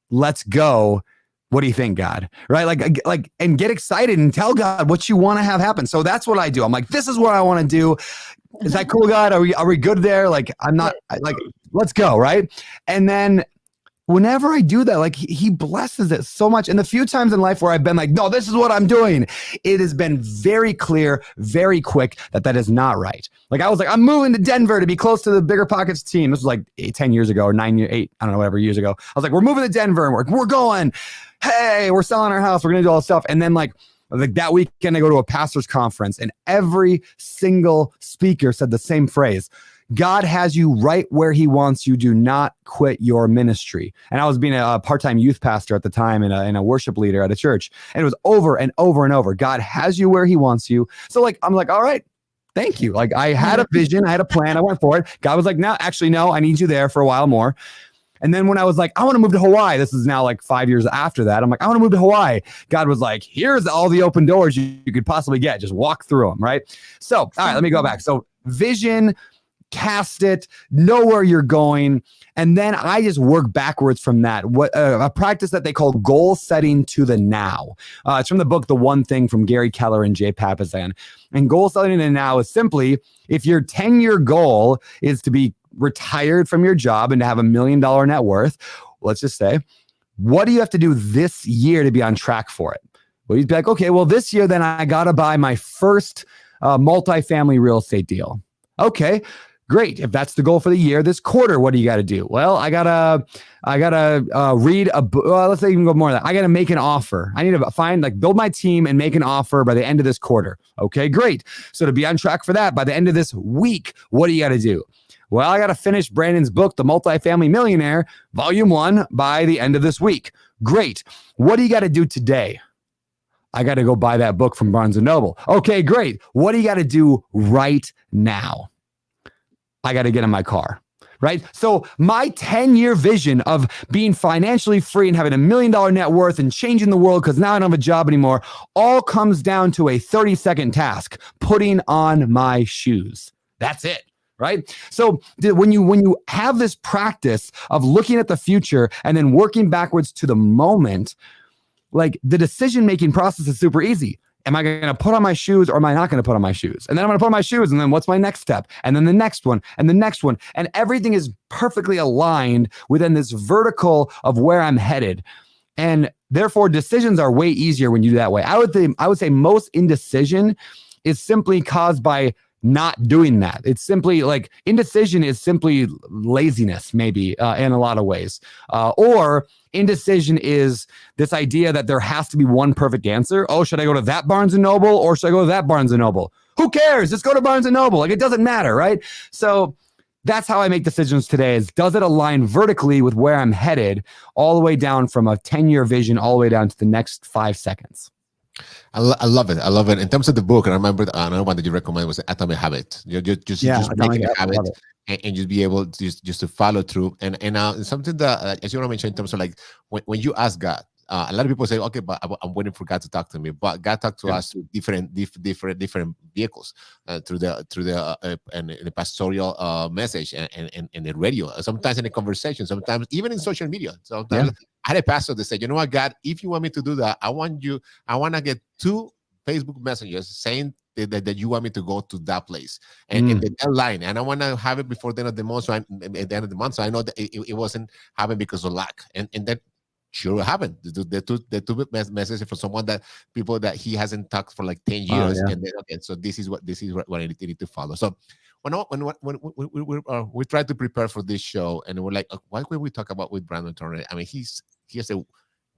Let's go. What do you think, God? Right? Like, and get excited and tell God what you want to have happen. So that's what I do. I'm like, this is what I want to do. Is that cool, God? Are we good there? Like, I'm not like, let's go. Right. And then whenever I do that, like he blesses it so much. And the few times in life where I've been like, no, this is what I'm doing, it has been very clear, very quick that is not right. Like I was like, I'm moving to Denver to be close to the Bigger Pockets team. This was like 10 years ago or 8, I don't know, whatever years ago. I was like, we're moving to Denver and we're going, hey, we're selling our house. We're going to do all this stuff. And then like that weekend I go to a pastor's conference and every single speaker said the same phrase. God has you right where he wants you. Do not quit your ministry. And I was being a part-time youth pastor at the time and a worship leader at a church. And it was over and over and over. God has you where he wants you. So like, I'm like, all right, thank you. Like I had a vision. I had a plan. I went for it. God was like, no, actually, no, I need you there for a while more. And then when I was like, I want to move to Hawaii, this is now like 5 years after that. I'm like, I want to move to Hawaii. God was like, here's all the open doors you could possibly get. Just walk through them. Right. So, all right, let me go back. So vision, cast it, know where you're going. And then I just work backwards from that. What a practice that they call goal setting to the now. It's from the book, The One Thing from Gary Keller and Jay Papasan. And goal setting to the now is simply, if your 10-year goal is to be retired from your job and to have $1 million net worth, let's just say, what do you have to do this year to be on track for it? Well, you'd be like, okay, well, this year, then I got to buy my first multifamily real estate deal. Okay, great. If that's the goal for the year, this quarter, what do you got to do? Well, I gotta read a book. Well, let's say even go more than that. I got to make an offer. I need to build my team and make an offer by the end of this quarter. Okay, great. So to be on track for that, by the end of this week, what do you got to do? Well, I got to finish Brandon's book, The Multifamily Millionaire, Volume 1, by the end of this week. Great. What do you got to do today? I got to go buy that book from Barnes & Noble. Okay, great. What do you got to do right now? I got to get in my car, right? So my 10-year vision of being financially free and having $1 million net worth and changing the world because now I don't have a job anymore all comes down to a 30-second task, putting on my shoes. That's it. Right. So when you have this practice of looking at the future and then working backwards to the moment, like the decision-making process is super easy. Am I going to put on my shoes or am I not going to put on my shoes? And then I'm going to put on my shoes. And then what's my next step? And then the next one and the next one. And everything is perfectly aligned within this vertical of where I'm headed. And therefore, decisions are way easier when you do that way. I would say most indecision is simply caused by not doing that. It's simply like indecision is simply laziness, maybe in a lot of ways. Or indecision is this idea that there has to be one perfect answer. Oh, should I go to that Barnes & Noble or should I go to that Barnes & Noble? Who cares? Just go to Barnes & Noble. Like it doesn't matter, right? So that's how I make decisions today is, does it align vertically with where I'm headed all the way down from a 10-year vision all the way down to the next 5 seconds? I love it. I love it. In terms of the book, I remember another one that you recommend was Atomic Habit. Just making a habit and just be able to just to follow through. And something that as you want to mention in terms of like when you ask God, a lot of people say, okay, but I'm waiting for God to talk to me. But God talked to us through different vehicles, through the pastoral message and the radio. Sometimes in a conversation. Sometimes even in social media. Sometimes I had a pastor that said, you know what, God, if you want me to do that, I want to get 2 Facebook messages saying that you want me to go to that place and the deadline, and I want to have it before the end of the month. So at the end of the month, so I know that it wasn't happening because of lack, and that sure happened. The two messages for someone that people that he hasn't talked for like 10 years, and then, okay, so this is what I need to follow. So when we try to prepare for this show, and we're like, why would we talk about with Brandon Turner? I mean, he has a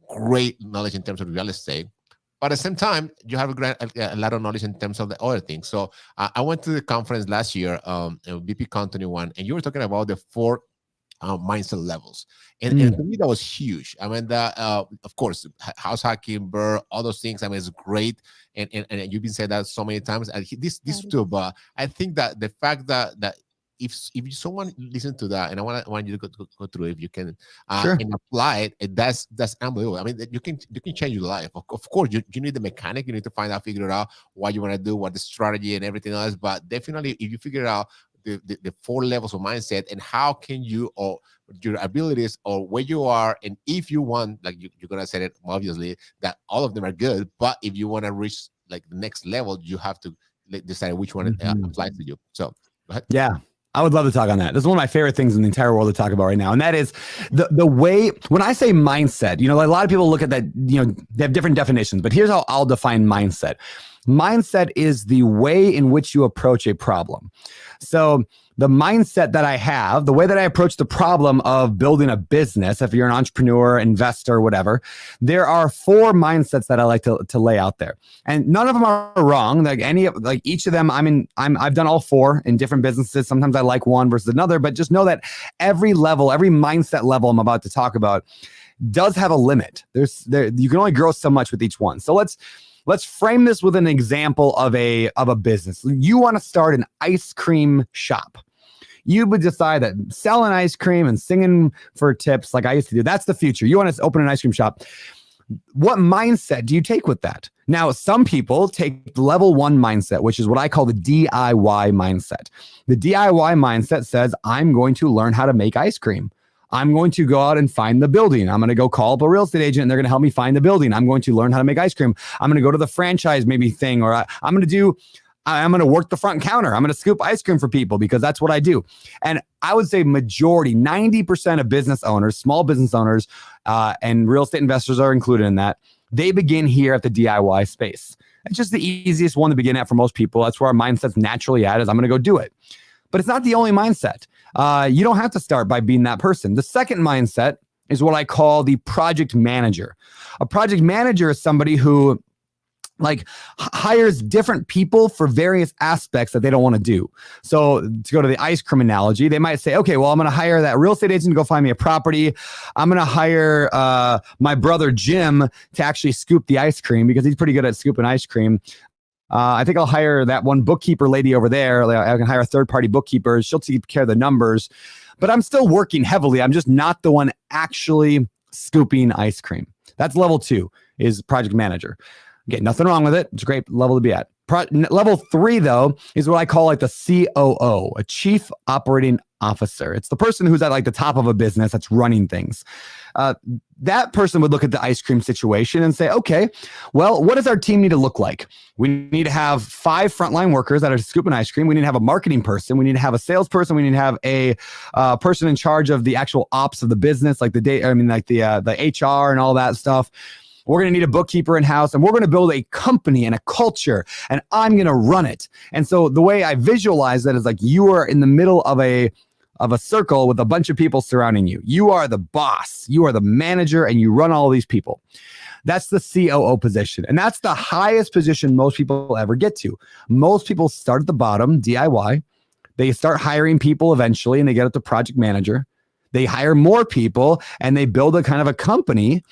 great knowledge in terms of real estate. But at the same time, you have a lot of knowledge in terms of the other things. So I went to the conference last year, VPCon 21, and you were talking about the 4 mindset levels. And to me, that was huge. I mean, of course, house hacking, Burr, all those things, I mean, it's great. And you've been saying that so many times. And this too, but I think that the fact that if someone listens to that, and I want you to go through it, if you can, and apply it, that's unbelievable. I mean, you can change your life. Of course, you need the mechanic. You need to figure out what you want to do, what the strategy and everything else. But definitely, if you figure out the 4 levels of mindset and how can you, or your abilities, or where you are, and if you want, like you're gonna say it obviously that all of them are good, but if you want to reach like the next level, you have to decide which one applies to you. So go ahead. Yeah. I would love to talk on that. This is one of my favorite things in the entire world to talk about right now. And that is the way, when I say mindset, you know, a lot of people look at that, you know, they have different definitions, but here's how I'll define mindset. Mindset is the way in which you approach a problem. So the mindset that I have, the way that I approach the problem of building a business, if you're an entrepreneur, investor, whatever, there are 4 mindsets that I like to lay out there. And none of them are wrong. Like each of them, I've done all 4 in different businesses. Sometimes I like one versus another, but just know that every level, every mindset level I'm about to talk about does have a limit. You can only grow so much with each one. So let's frame this with an example of a business. You want to start an ice cream shop. You would decide that selling ice cream and singing for tips like I used to do, that's the future. You want to open an ice cream shop. What mindset do you take with that? Now, some people take level 1 mindset, which is what I call the DIY mindset. The DIY mindset says, I'm going to learn how to make ice cream. I'm going to go out and find the building. I'm going to go call up a real estate agent and they're going to help me find the building. I'm going to learn how to make ice cream. I'm going to go to the franchise maybe thing, or I'm going to work the front counter. I'm going to scoop ice cream for people because that's what I do. And I would say majority, 90% of business owners, small business owners, and real estate investors are included in that. They begin here at the DIY space. It's just the easiest one to begin at for most people. That's where our mindset's naturally at, is I'm going to go do it. But it's not the only mindset. You don't have to start by being that person. The second mindset is what I call the project manager. A project manager is somebody who hires different people for various aspects that they don't want to do. So to go to the ice cream analogy, they might say, okay, well, I'm going to hire that real estate agent to go find me a property. I'm going to hire my brother Jim to actually scoop the ice cream because he's pretty good at scooping ice cream. I think I'll hire that one bookkeeper lady over there. I can hire a third-party bookkeeper. She'll take care of the numbers, but I'm still working heavily. I'm just not the one actually scooping ice cream. That's level 2, is project manager. Okay, nothing wrong with it. It's a great level to be at. Level 3, though, is what I call like the COO, a chief operating officer. It's the person who's at like the top of a business that's running things. That person would look at the ice cream situation and say, okay, well, what does our team need to look like? We need to have 5 frontline workers that are scooping ice cream. We need to have a marketing person. We need to have a salesperson. We need to have a person in charge of the actual ops of the business, like the HR and all that stuff. We're going to need a bookkeeper in-house, and we're going to build a company and a culture, and I'm going to run it. And so the way I visualize that is like you are in the middle of a circle with a bunch of people surrounding you. You are the boss, you are the manager, and you run all these people. That's the COO position. And that's the highest position most people ever get to. Most people start at the bottom, DIY. They start hiring people eventually, and they get up to project manager. They hire more people, and they build a kind of a company.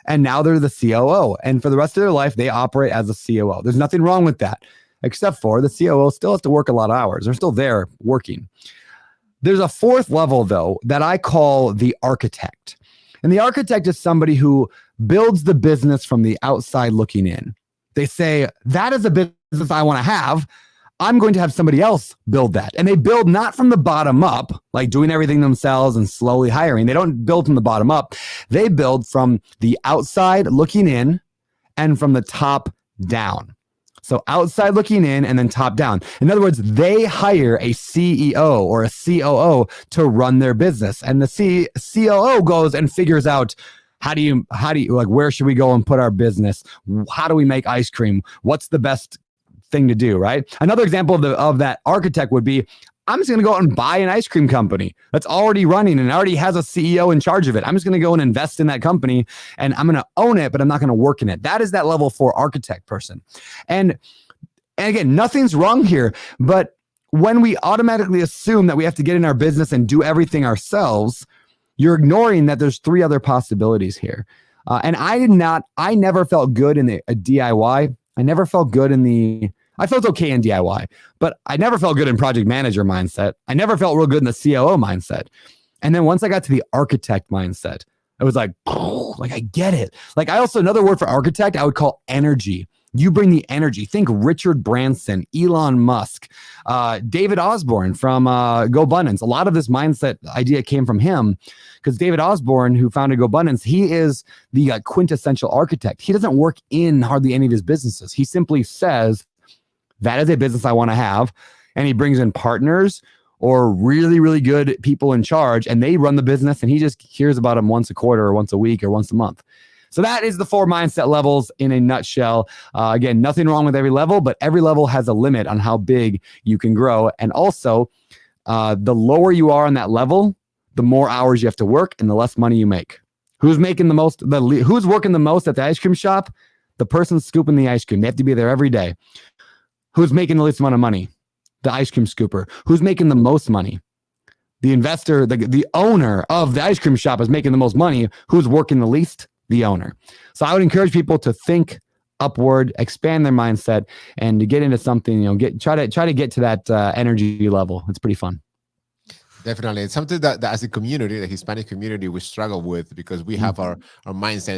And now they're the COO. And for the rest of their life, they operate as a COO. There's nothing wrong with that, except for the COO still has to work a lot of hours. They're still there working. There's a 4th level, though, that I call the architect. And the architect is somebody who builds the business from the outside looking in. They say, that is a business I want to have. I'm going to have somebody else build that. And they build not from the bottom up, like doing everything themselves and slowly hiring. They don't build from the bottom up. They build from the outside looking in and from the top down. So outside looking in and then top down. In other words, they hire a CEO or a COO to run their business. And the COO goes and figures out, how do you like, where should we go and put our business? How do we make ice cream? What's the best thing to do, right? Another example of that architect would be, I'm just going to go out and buy an ice cream company that's already running and already has a CEO in charge of it. I'm just going to go and invest in that company and I'm going to own it, but I'm not going to work in it. That is that level 4 architect person. And again, nothing's wrong here, but when we automatically assume that we have to get in our business and do everything ourselves, you're ignoring that there's 3 other possibilities here. And I never felt good in a DIY. I never felt good I felt okay in DIY, but I never felt good in project manager mindset. I never felt real good in the COO mindset. And then once I got to the architect mindset, it was like I get it. Like another word for architect, I would call energy. You bring the energy. Think Richard Branson, Elon Musk, David Osborne from GoBundance. A lot of this mindset idea came from him because David Osborne, who founded GoBundance, he is the quintessential architect. He doesn't work in hardly any of his businesses. He simply says, that is a business I want to have. And he brings in partners or really, really good people in charge, and they run the business, and he just hears about them once a quarter or once a week or once a month. So that is the 4 mindset levels in a nutshell. Again, nothing wrong with every level, but every level has a limit on how big you can grow. And also, the lower you are on that level, the more hours you have to work and the less money you make. Who's making the most? Who's working the most at the ice cream shop? The person scooping the ice cream. They have to be there every day. Who's making the least amount of money? The ice cream scooper. Who's making the most money? The investor, the owner of the ice cream shop is making the most money. Who's working the least? The owner. So I would encourage people to think upward, expand their mindset, and to get into something, try to get to that energy level. It's pretty fun. Definitely. It's something that as a community, the Hispanic community, we struggle with, because we have our mindset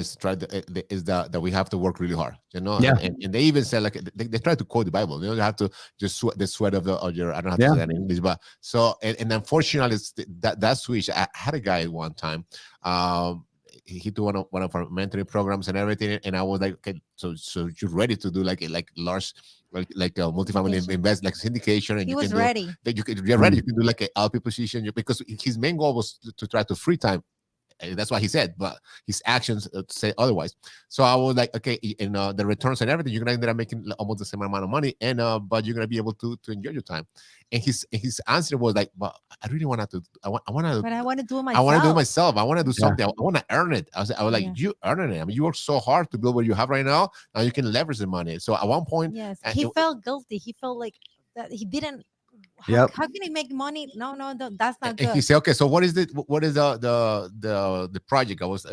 is that we have to work really hard, Yeah. And they even say, like, they try to quote the Bible, you have to just sweat the sweat of your, I don't have to say that in English, but so, and unfortunately it's that switch. I had a guy one time, he did one of our mentoring programs and everything, and I was like, okay, so you're ready to do like large, like multifamily invest, like syndication, and He was ready. You're ready. You can do like an LP position, because his main goal was to try to free time. And that's what he said, but his actions say otherwise. So I was like, okay, and the returns and everything, you're gonna end up making almost the same amount of money, and but you're gonna be able to enjoy your time. And his answer was like, "But I really want to. I want to. But I want to do it myself. I want to do it myself. I want to do something. I want to earn it." I was like, Yeah. "You earning it. I mean, you work so hard to build what you have right now. Now you can leverage the money." So at one point, Yes, he felt guilty. He felt like that he didn't. Yep. How can he make money? No, that's not and he good. said, "Okay, so what is the project? I was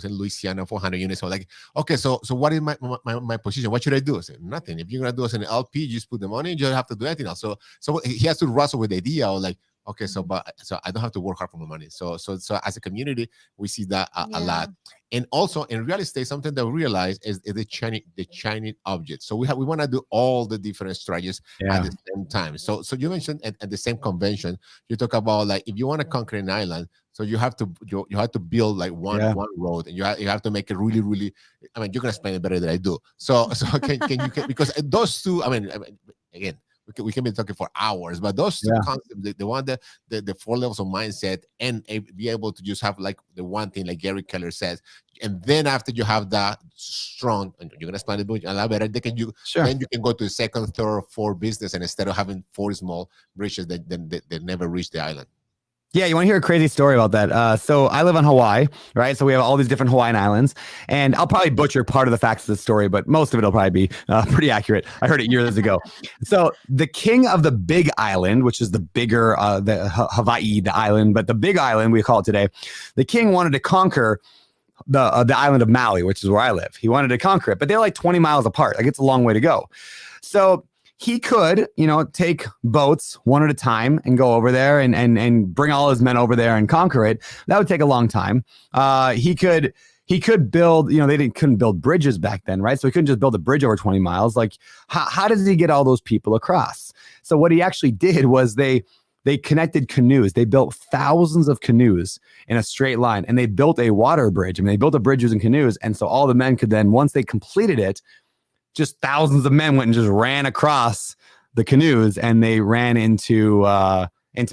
in Louisiana, 400 units. So like, okay, so what is my position? What should I do?" I said, "Nothing. If you're gonna do us an LP, you just put the money. You don't have to do anything else." So he has to wrestle with the idea of like, okay, so I don't have to work hard for my money. So as a community, we see that a lot. And also in real estate, something that we realize is the shining object. So we want to do all the different strategies at the same time. So you mentioned at the same convention, you talk about like, if you want to conquer an island, so you have to build like one road, and you have to make it really, really. I mean, you're gonna explain it better than I do. So can you because those two. I mean again. We can be talking for hours, but those two concepts, the one the 4 levels of mindset, and be able to just have like the one thing, like Gary Keller says, and then after you have that strong, and you're gonna explain it a lot better, then you can go to the second, third, or fourth business, and instead of having 4 small bridges that never reach the island. Yeah, you want to hear a crazy story about that? So I live on Hawaii, right? So we have all these different Hawaiian islands, and I'll probably butcher part of the facts of the story, but most of it will probably be pretty accurate. I heard it years ago. So the king of the Big Island, which is the bigger, the Hawaii, the island, but the Big Island we call it today, the king wanted to conquer the island of Maui, which is where I live. He wanted to conquer it, but they're like 20 miles apart. Like, it's a long way to go. So he could, take boats one at a time and go over there and bring all his men over there and conquer it. That would take a long time. He could build, they couldn't build bridges back then, right? So he couldn't just build a bridge over 20 miles. Like, how does he get all those people across? So what he actually did was they connected canoes. They built thousands of canoes in a straight line, and they built a water bridge. I mean, they built a bridge using canoes. And so all the men could then, once they completed it, just thousands of men went and just ran across the canoes, and they ran into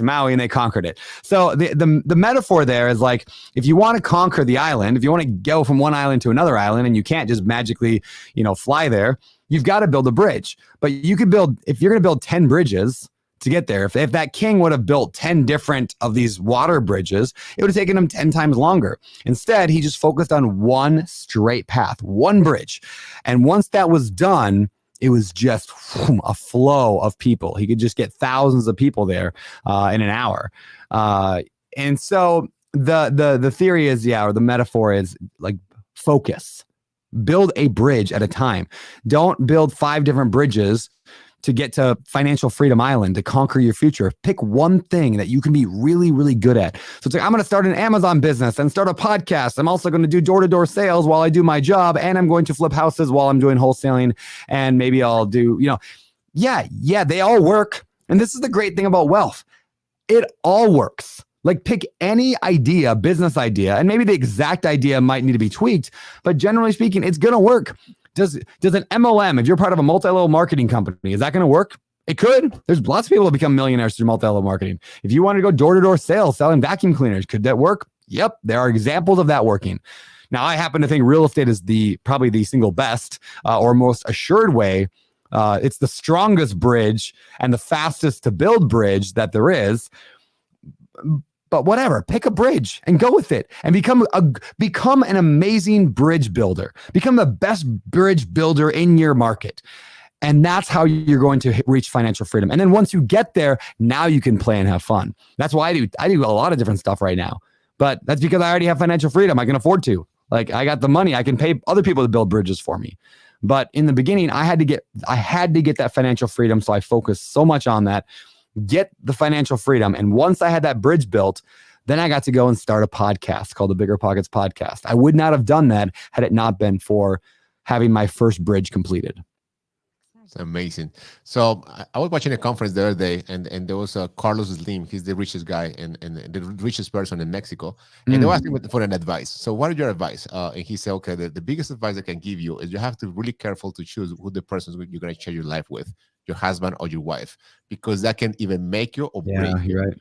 Maui, and they conquered it. So the metaphor there is like, if you want to conquer the island, if you want to go from one island to another island, and you can't just magically, fly there, you've got to build a bridge. But you could build, if you're going to build 10 bridges to get there, if that king would have built 10 different of these water bridges, it would have taken him 10 times longer. Instead, he just focused on one straight path, one bridge. And once that was done, it was just a flow of people. He could just get thousands of people there in an hour. And so the theory is, or the metaphor is like, focus. Build a bridge at a time. Don't build 5 different bridges to get to Financial Freedom Island, to conquer your future. Pick one thing that you can be really, really good at. So it's like, I'm going to start an Amazon business and start a podcast. I'm also going to do door-to-door sales while I do my job, and I'm going to flip houses while I'm doing wholesaling, and maybe I'll do, they all work. And this is the great thing about wealth. It all works. Like, pick any idea, business idea, and maybe the exact idea might need to be tweaked, but generally speaking, it's going to work. Does an MLM, if you're part of a multi-level marketing company, is that going to work? It could. There's lots of people that become millionaires through multi-level marketing. If you want to go door-to-door sales, selling vacuum cleaners, could that work? Yep. There are examples of that working. Now, I happen to think real estate is probably the single best or most assured way. It's the strongest bridge and the fastest to build bridge that there is. But whatever, pick a bridge and go with it and become an amazing bridge builder. Become the best bridge builder in your market. And that's how you're going to reach financial freedom. And then once you get there, now you can play and have fun. That's why I do a lot of different stuff right now. But that's because I already have financial freedom. I can afford to. Like, I got the money. I can pay other people to build bridges for me. But in the beginning, I had to get that financial freedom. So I focused so much on that. Get the financial freedom. And once I had that bridge built, then I got to go and start a podcast called the Bigger Pockets Podcast. I would not have done that had it not been for having my first bridge completed. It's amazing. So I was watching a conference the other day, and there was Carlos Slim. He's the richest guy and the richest person in Mexico. And they were asking him for an advice. So what is your advice? And he said, okay, the biggest advice I can give you is you have to be really careful to choose who the person you're going to share your life with, your husband or your wife, because that can even make you or break you. You're right.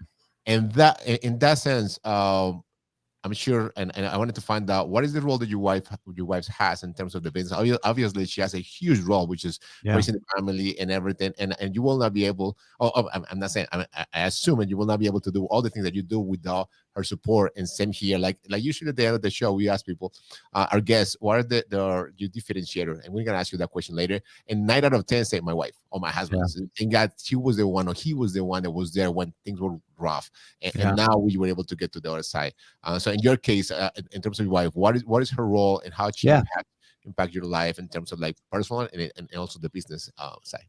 And that, in that sense, I'm sure, and I wanted to find out what is the role that your wife has in terms of the business. Obviously, she has a huge role, which is raising the family and everything. And you will not be able. I'm not saying. I assume that you will not be able to do all the things that you do without her support. And same here. Like usually at the end of the show, we ask people, our guests, what are your differentiator? And we're gonna ask you that question later. And 9 out of 10 say my wife or my husband. And God, she was the one, or he was the one that was there when things were rough. And now we were able to get to the other side. So in your case, in terms of your wife, what is her role and how she impact your life in terms of like personal and also the business side?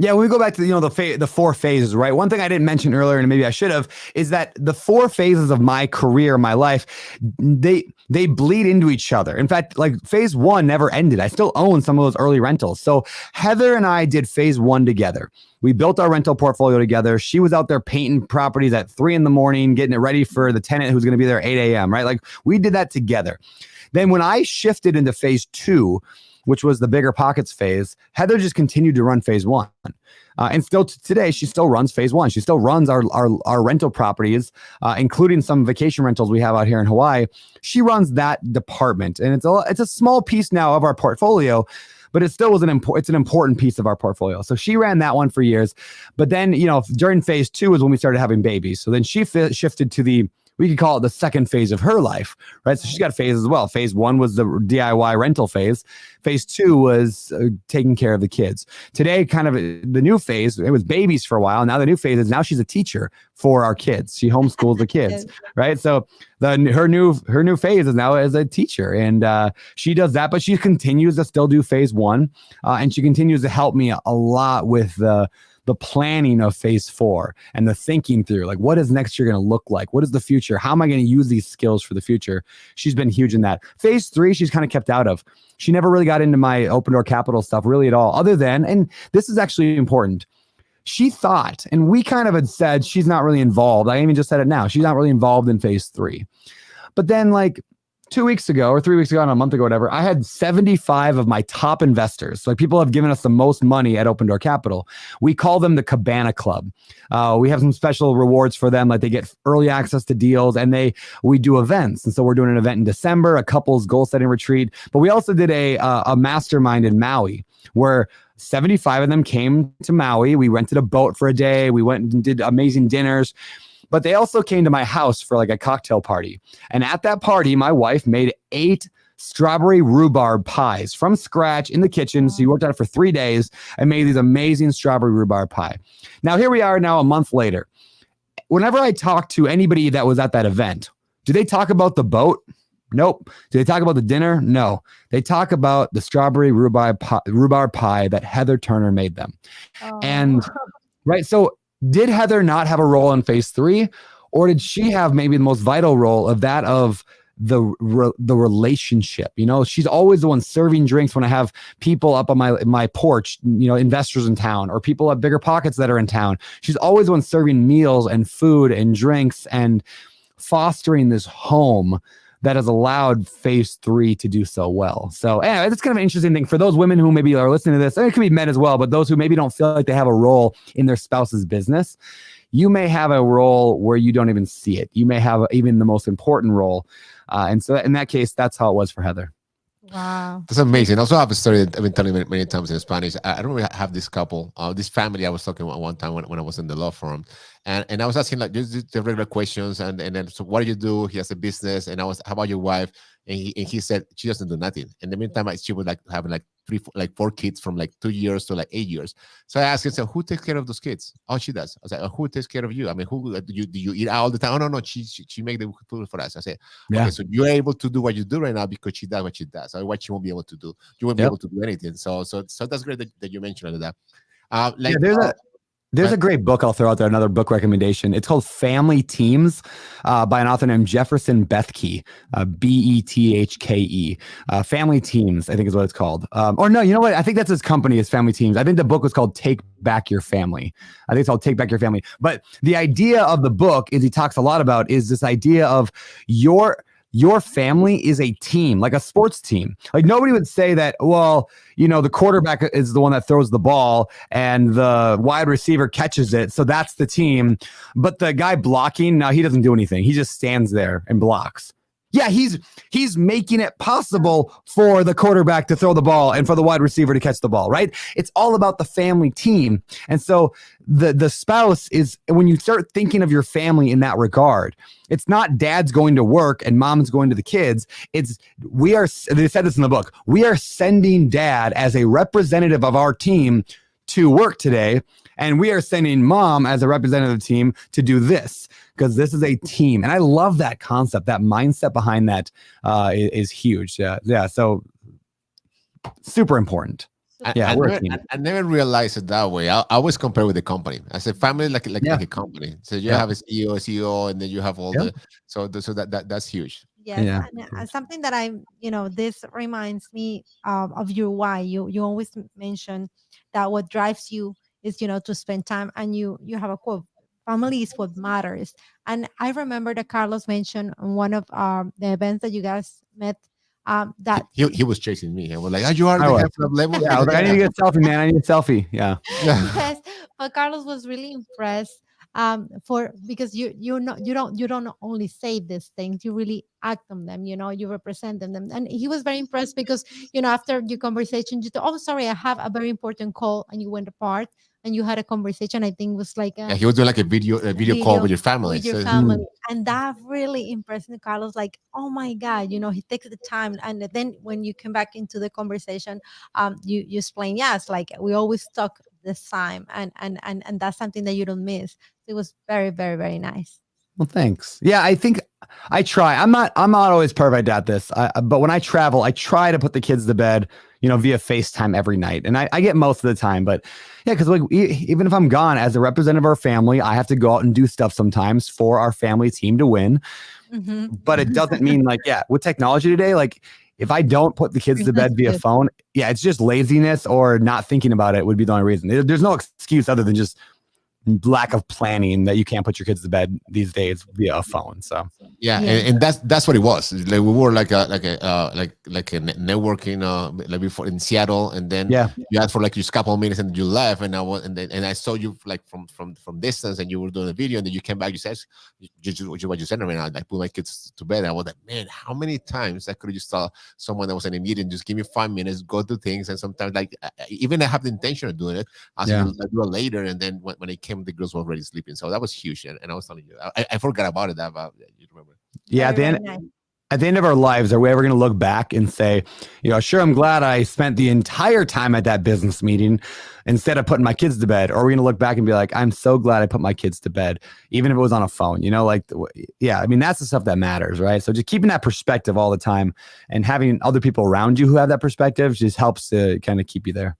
Yeah, when we go back to the 4 phases, right? One thing I didn't mention earlier, and maybe I should have, is that the 4 phases of my career, my life, they bleed into each other. In fact, like phase 1 never ended. I still own some of those early rentals. So Heather and I did phase 1 together. We built our rental portfolio together. She was out there painting properties at 3 a.m, getting it ready for the tenant who's going to be there at 8 a.m., right? Like, we did that together. Then when I shifted into phase 2, which was the Bigger Pockets phase, Heather just continued to run phase 1. And still today, she still runs phase 1. She still runs our rental properties, including some vacation rentals we have out here in Hawaii. She runs that department. And it's a small piece now of our portfolio, but it still was an important piece of our portfolio. So she ran that one for years. But then, during phase 2 is when we started having babies. So then she shifted to we could call it the second phase of her life, right? So she's got phases as well. Phase 1 was the DIY rental phase. Phase 2 was taking care of the kids. Today, kind of the new phase, it was babies for a while. Now the new phase is now she's a teacher for our kids. She homeschools the kids, right? So her new phase is now as a teacher, and she does that, but she continues to still do phase 1, and she continues to help me a lot with the planning of phase 4 and the thinking through, like, what is next year going to look like? What is the future? How am I going to use these skills for the future? She's been huge in that. Phase 3, she's kind of kept out of. She never really got into my Open Door Capital stuff really at all, other than, and this is actually important, she thought, and we kind of had said she's not really involved. I even just said it now. She's not really involved in phase 3. But then, like, 2 weeks ago or 3 weeks ago, a month ago, whatever, I had 75 of my top investors. So, like, people have given us the most money at Open Door Capital. We call them the Cabana Club. We have some special rewards for them, like they get early access to deals, and we do events. And so we're doing an event in December, a couples goal setting retreat. But we also did a mastermind in Maui where 75 of them came to Maui. We rented a boat for a day. We went and did amazing dinners. But they also came to my house for like a cocktail party. And at that party, my wife made 8 strawberry rhubarb pies from scratch in the kitchen. So she worked on it for 3 days and made these amazing strawberry rhubarb pie. Now, here we are now a month later. Whenever I talk to anybody that was at that event, do they talk about the boat? Nope. Do they talk about the dinner? No. They talk about the strawberry rhubarb pie that Heather Turner made them. And right, so did Heather not have a role in phase 3, or did she have maybe the most vital role of the relationship? She's always the one serving drinks when I have people up on my porch, investors in town or people at Bigger Pockets that are in town. She's always the one serving meals and food and drinks and fostering this home that has allowed phase 3 to do so well. So anyway, it's kind of an interesting thing for those women who maybe are listening to this, and it could be men as well, but those who maybe don't feel like they have a role in their spouse's business. You may have a role where you don't even see it. You may have even the most important role. And so in that case, that's how it was for Heather. Wow. That's amazing. Also, I have a story that I've been telling many times in Spanish. I don't really have this couple, this family I was talking about one time when I was in the law firm. And I was asking like just the regular questions. And then, so what do you do? He has a business. And I was, how about your wife? And he said, she doesn't do nothing. In the meantime, she was like having like four kids from like 2 years to like 8 years. So I asked him, so who takes care of those kids? Oh, she does. I was like, who takes care of you? I mean, who do you eat out all the time? Oh, no, she make the food for us. I said, okay, so you're able to do what you do right now because she does what she does. Otherwise, she won't be able to do. You won't be able to do anything. So that's great that you mentioned that. There's a great book I'll throw out there, another book recommendation. It's called Family Teams by an author named Jefferson Bethke, Bethke. Family Teams, I think is what it's called. Or no, you know what? I think that's his company is Family Teams. I think the book was called Take Back Your Family. I think it's called Take Back Your Family. But the idea of the book is he talks a lot about is this idea of your family is a team, like a sports team. Like nobody would say that, well, you know, the quarterback is the one that throws the ball and the wide receiver catches it. So that's the team. But the guy blocking, no, he doesn't do anything. He just stands there and blocks. Yeah, he's making it possible for the quarterback to throw the ball and for the wide receiver to catch the ball, right? It's all about the family team. And so the spouse is, when you start thinking of your family in that regard, it's not dad's going to work and mom's going to the kids. They said this in the book, we are sending dad as a representative of our team to work today. And we are sending mom as a representative of the team to do this because this is a team. And I love that concept. That mindset behind that is huge. Yeah. So super important. I never realized it that way. I always compare with the company. I said family like a company. So you have a CEO, and then you have all that's huge. Yes, Yeah. and something that this reminds me of your why. You always mention that what drives you is to spend time, and you have a quote: "Family is what matters." And I remember that Carlos mentioned on one of the events that you guys met that he was chasing me. I was like, you are the level. Yeah, I was like, I need to get a selfie, man. I need a selfie. Yeah. Yes, but Carlos was really impressed because you don't only say these things, you really act on them, you represent them. And he was very impressed because after your conversation you thought, oh, sorry, I have a very important call, and you went apart and you had a conversation. I think it was like he was doing like a video call with your family. And that really impressed me. Carlos, like, oh my God, he takes the time. And then when you come back into the conversation, you explain, yes, like we always talk this time, and that's something that you don't miss. It was very, very, very nice. Well, thanks. Yeah, I think I try. I'm not always perfect at this, but when I travel, I try to put the kids to bed, via FaceTime every night, and I get most of the time. But yeah, because like even if I'm gone as a representative of our family, I have to go out and do stuff sometimes for our family team to win. Mm-hmm. But it doesn't mean with technology today, like if I don't put the kids to bed via phone, it's just laziness or not thinking about it would be the only reason. There's no excuse other than just lack of planning that you can't put your kids to bed these days via a phone. So and that's what it was. Like we were like a networking like before in Seattle, and then you had for like just a couple of minutes and you left, and I saw you like from distance, and you were doing a video, and then you came back. You said what you said right now, like put my kids to bed. I was like, man, how many times I could have just saw someone that was in a meeting, just give me 5 minutes, go do things, and sometimes like even I have the intention of doing it, I do it later, and then when it came, the girls were already sleeping. So that was huge, and I was telling you, I forgot about it. You remember? Yeah, at the end of our lives, are we ever going to look back and say, sure, I'm glad I spent the entire time at that business meeting instead of putting my kids to bed? Or are we going to look back and be like, I'm so glad I put my kids to bed, even if it was on a phone? I mean, that's the stuff that matters, right? So just keeping that perspective all the time and having other people around you who have that perspective just helps to kind of keep you there.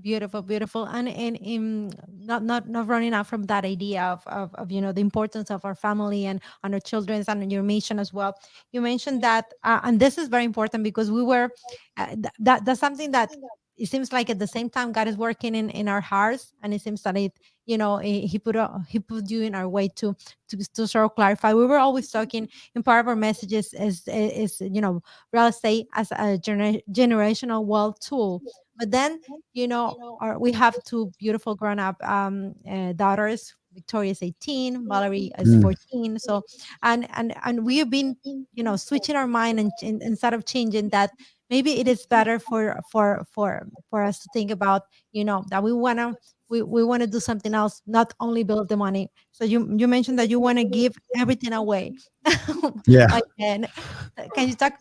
Beautiful. And not running out from that idea of the importance of our family and our children and your mission as well. You mentioned that, and this is very important because we were that's something that it seems like at the same time God is working in our hearts, and it seems that he put you in our way to sort of clarify. We were always talking in part of our messages is real estate as a generational wealth tool. But then, we have two beautiful grown up daughters. Victoria's 18, Valerie is Mm. 14. So, and we have been, switching our mind and instead of changing that, maybe it is better for us to think about, that we want to do something else, not only build the money. So you mentioned that you want to give everything away. Yeah. Again, can you talk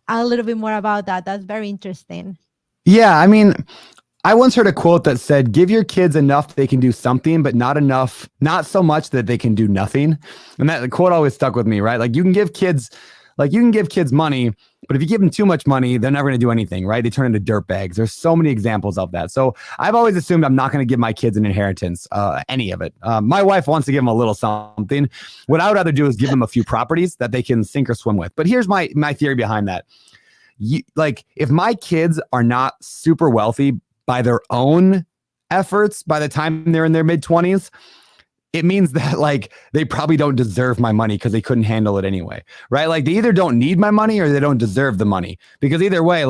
a little bit more about that? That's very interesting. Yeah. I mean, I once heard a quote that said, give your kids enough they can do something, but not so much that they can do nothing. And that quote always stuck with me, right? Like you can give kids money, but if you give them too much money, they're never going to do anything, right? They turn into dirt bags. There's so many examples of that. So I've always assumed I'm not going to give my kids an inheritance, any of it. My wife wants to give them a little something. What I would rather do is give them a few properties that they can sink or swim with. But here's my theory behind that. If my kids are not super wealthy by their own efforts by the time they're in their mid-20s, it means that they probably don't deserve my money because they couldn't handle it anyway, right? Like they either don't need my money or they don't deserve the money, because either way,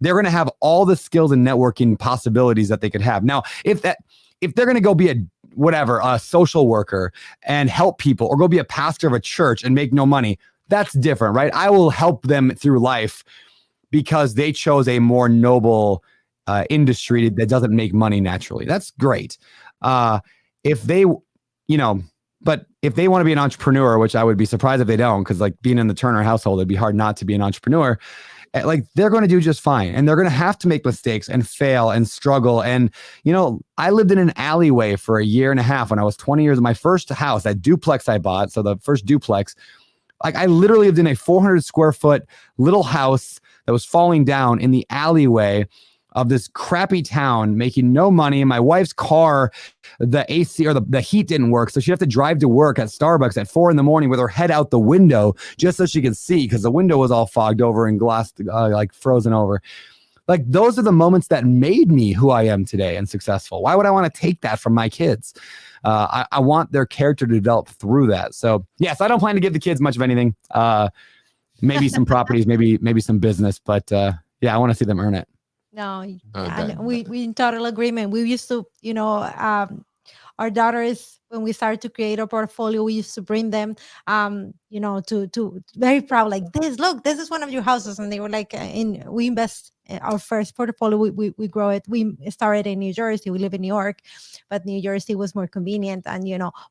they're going to have all the skills and networking possibilities that they could have. Now, if they're going to go be a social worker and help people, or go be a pastor of a church and make no money, that's different, right? I will help them through life because they chose a more noble industry that doesn't make money naturally. That's great. If they want to be an entrepreneur, which I would be surprised if they don't, because being in the Turner household, it'd be hard not to be an entrepreneur. They're going to do just fine, and they're going to have to make mistakes and fail and struggle. And I lived in an alleyway for a year and a half when I was 20 years. My first house, that duplex I bought, so the first duplex, I literally lived in a 400 square foot little house that was falling down in the alleyway of this crappy town, making no money. And my wife's car, the AC or the heat didn't work. So she'd have to drive to work at Starbucks at 4 a.m. with her head out the window just so she could see, because the window was all fogged over and glass, frozen over. Those are the moments that made me who I am today and successful. Why would I want to take that from my kids? I want their character to develop through that. So yes, I don't plan to give the kids much of anything. Maybe some properties, maybe some business, but I want to see them earn it. No, and we in total agreement. We used to, our daughters, when we started to create a portfolio, we used to bring them, to very proud, like this. Look, this is one of your houses, and they were like, we invest our first portfolio. We grow it. We started in New Jersey. We live in New York, but New Jersey was more convenient and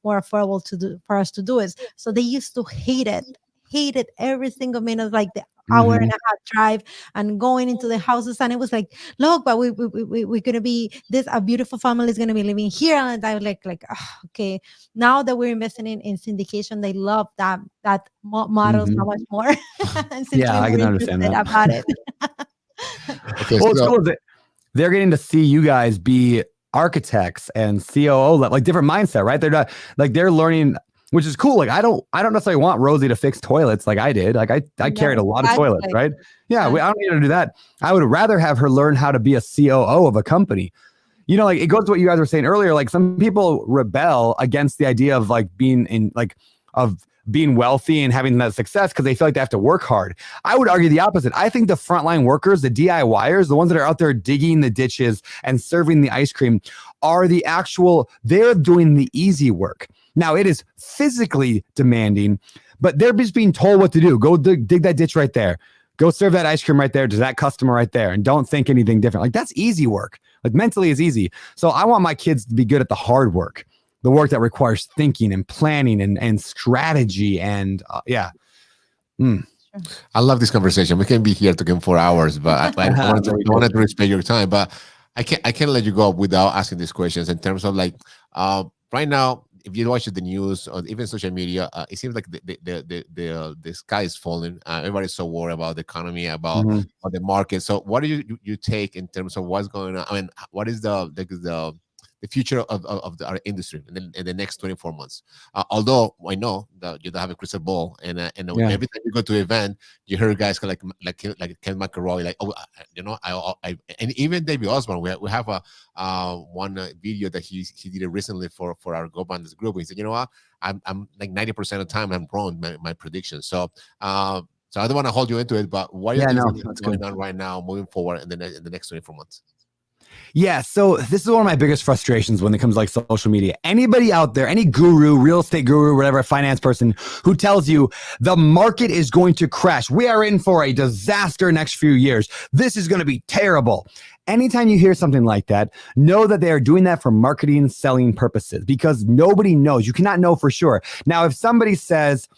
more affordable for us to do it. So they used to hate it every single minute, like the hour and a half drive and going into the houses. And it was like, look, but we're going to be a beautiful family is going to be living here. And I was like, okay, now that we're investing in syndication, they love that model so much more. Yeah, I can understand that about it. Okay, well, it's cool that they're getting to see you guys be architects and COO, different mindset, right? They're not they're learning, which is cool. I don't necessarily want Rosie to fix toilets like I did. I carried a lot of toilets, right? Yeah, I don't need her to do that. I would rather have her learn how to be a COO of a company. It goes to what you guys were saying earlier. Some people rebel against the idea of being wealthy and having that success because they feel like they have to work hard. I would argue the opposite. I think the frontline workers, the DIYers, the ones that are out there digging the ditches and serving the ice cream, are they're doing the easy work. Now, it is physically demanding, but they're just being told what to do. Go dig that ditch right there. Go serve that ice cream right there to that customer right there, and don't think anything different. That's easy work. Mentally is easy. So I want my kids to be good at the hard work, the work that requires thinking and planning and strategy and I love this conversation. We can be here talking for hours, but I wanted to respect your time. But I can't let you go without asking these questions in terms of right now. If you watch the news or even social media, it seems like the sky is falling. Everybody's so worried about the economy, about the market. So, what do you take in terms of what's going on? I mean, what is the the future of our industry in the next 24 months. Although I know that you don't have a crystal ball, and every time you go to an event, you hear guys like Ken McElroy, like, oh, I and even David Osborne. We have one video that he did it recently for our Go Bandits group. He said, you know what, I'm like 90% of the time I'm wrong my predictions. So so I don't want to hold you into it, but what is going on right now, moving forward in the next 24 months? Yeah, so this is one of my biggest frustrations when it comes to like social media. Anybody out there, any guru, real estate guru, whatever, finance person who tells you the market is going to crash, we are in for a disaster next few years, this is going to be terrible. Anytime you hear something like that, know that they are doing that for marketing and selling purposes, because nobody knows. You cannot know for sure. Now, if somebody says,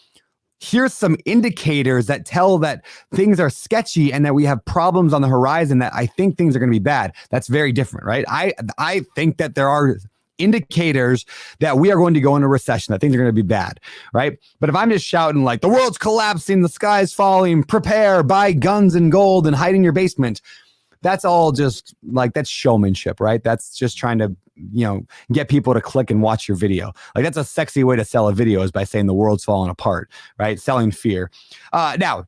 here's some indicators that tell that things are sketchy and that we have problems on the horizon, that I think things are going to be bad, that's very different, right? I think that there are indicators that we are going to go into recession, that things are going to be bad, right? But if I'm just shouting like, the world's collapsing, the sky's falling, prepare, buy guns and gold and hide in your basement, that's all just like, that's showmanship, right? That's just trying to, get people to click and watch your video. Like, that's a sexy way to sell a video, is by saying the world's falling apart, right? Selling fear. Now,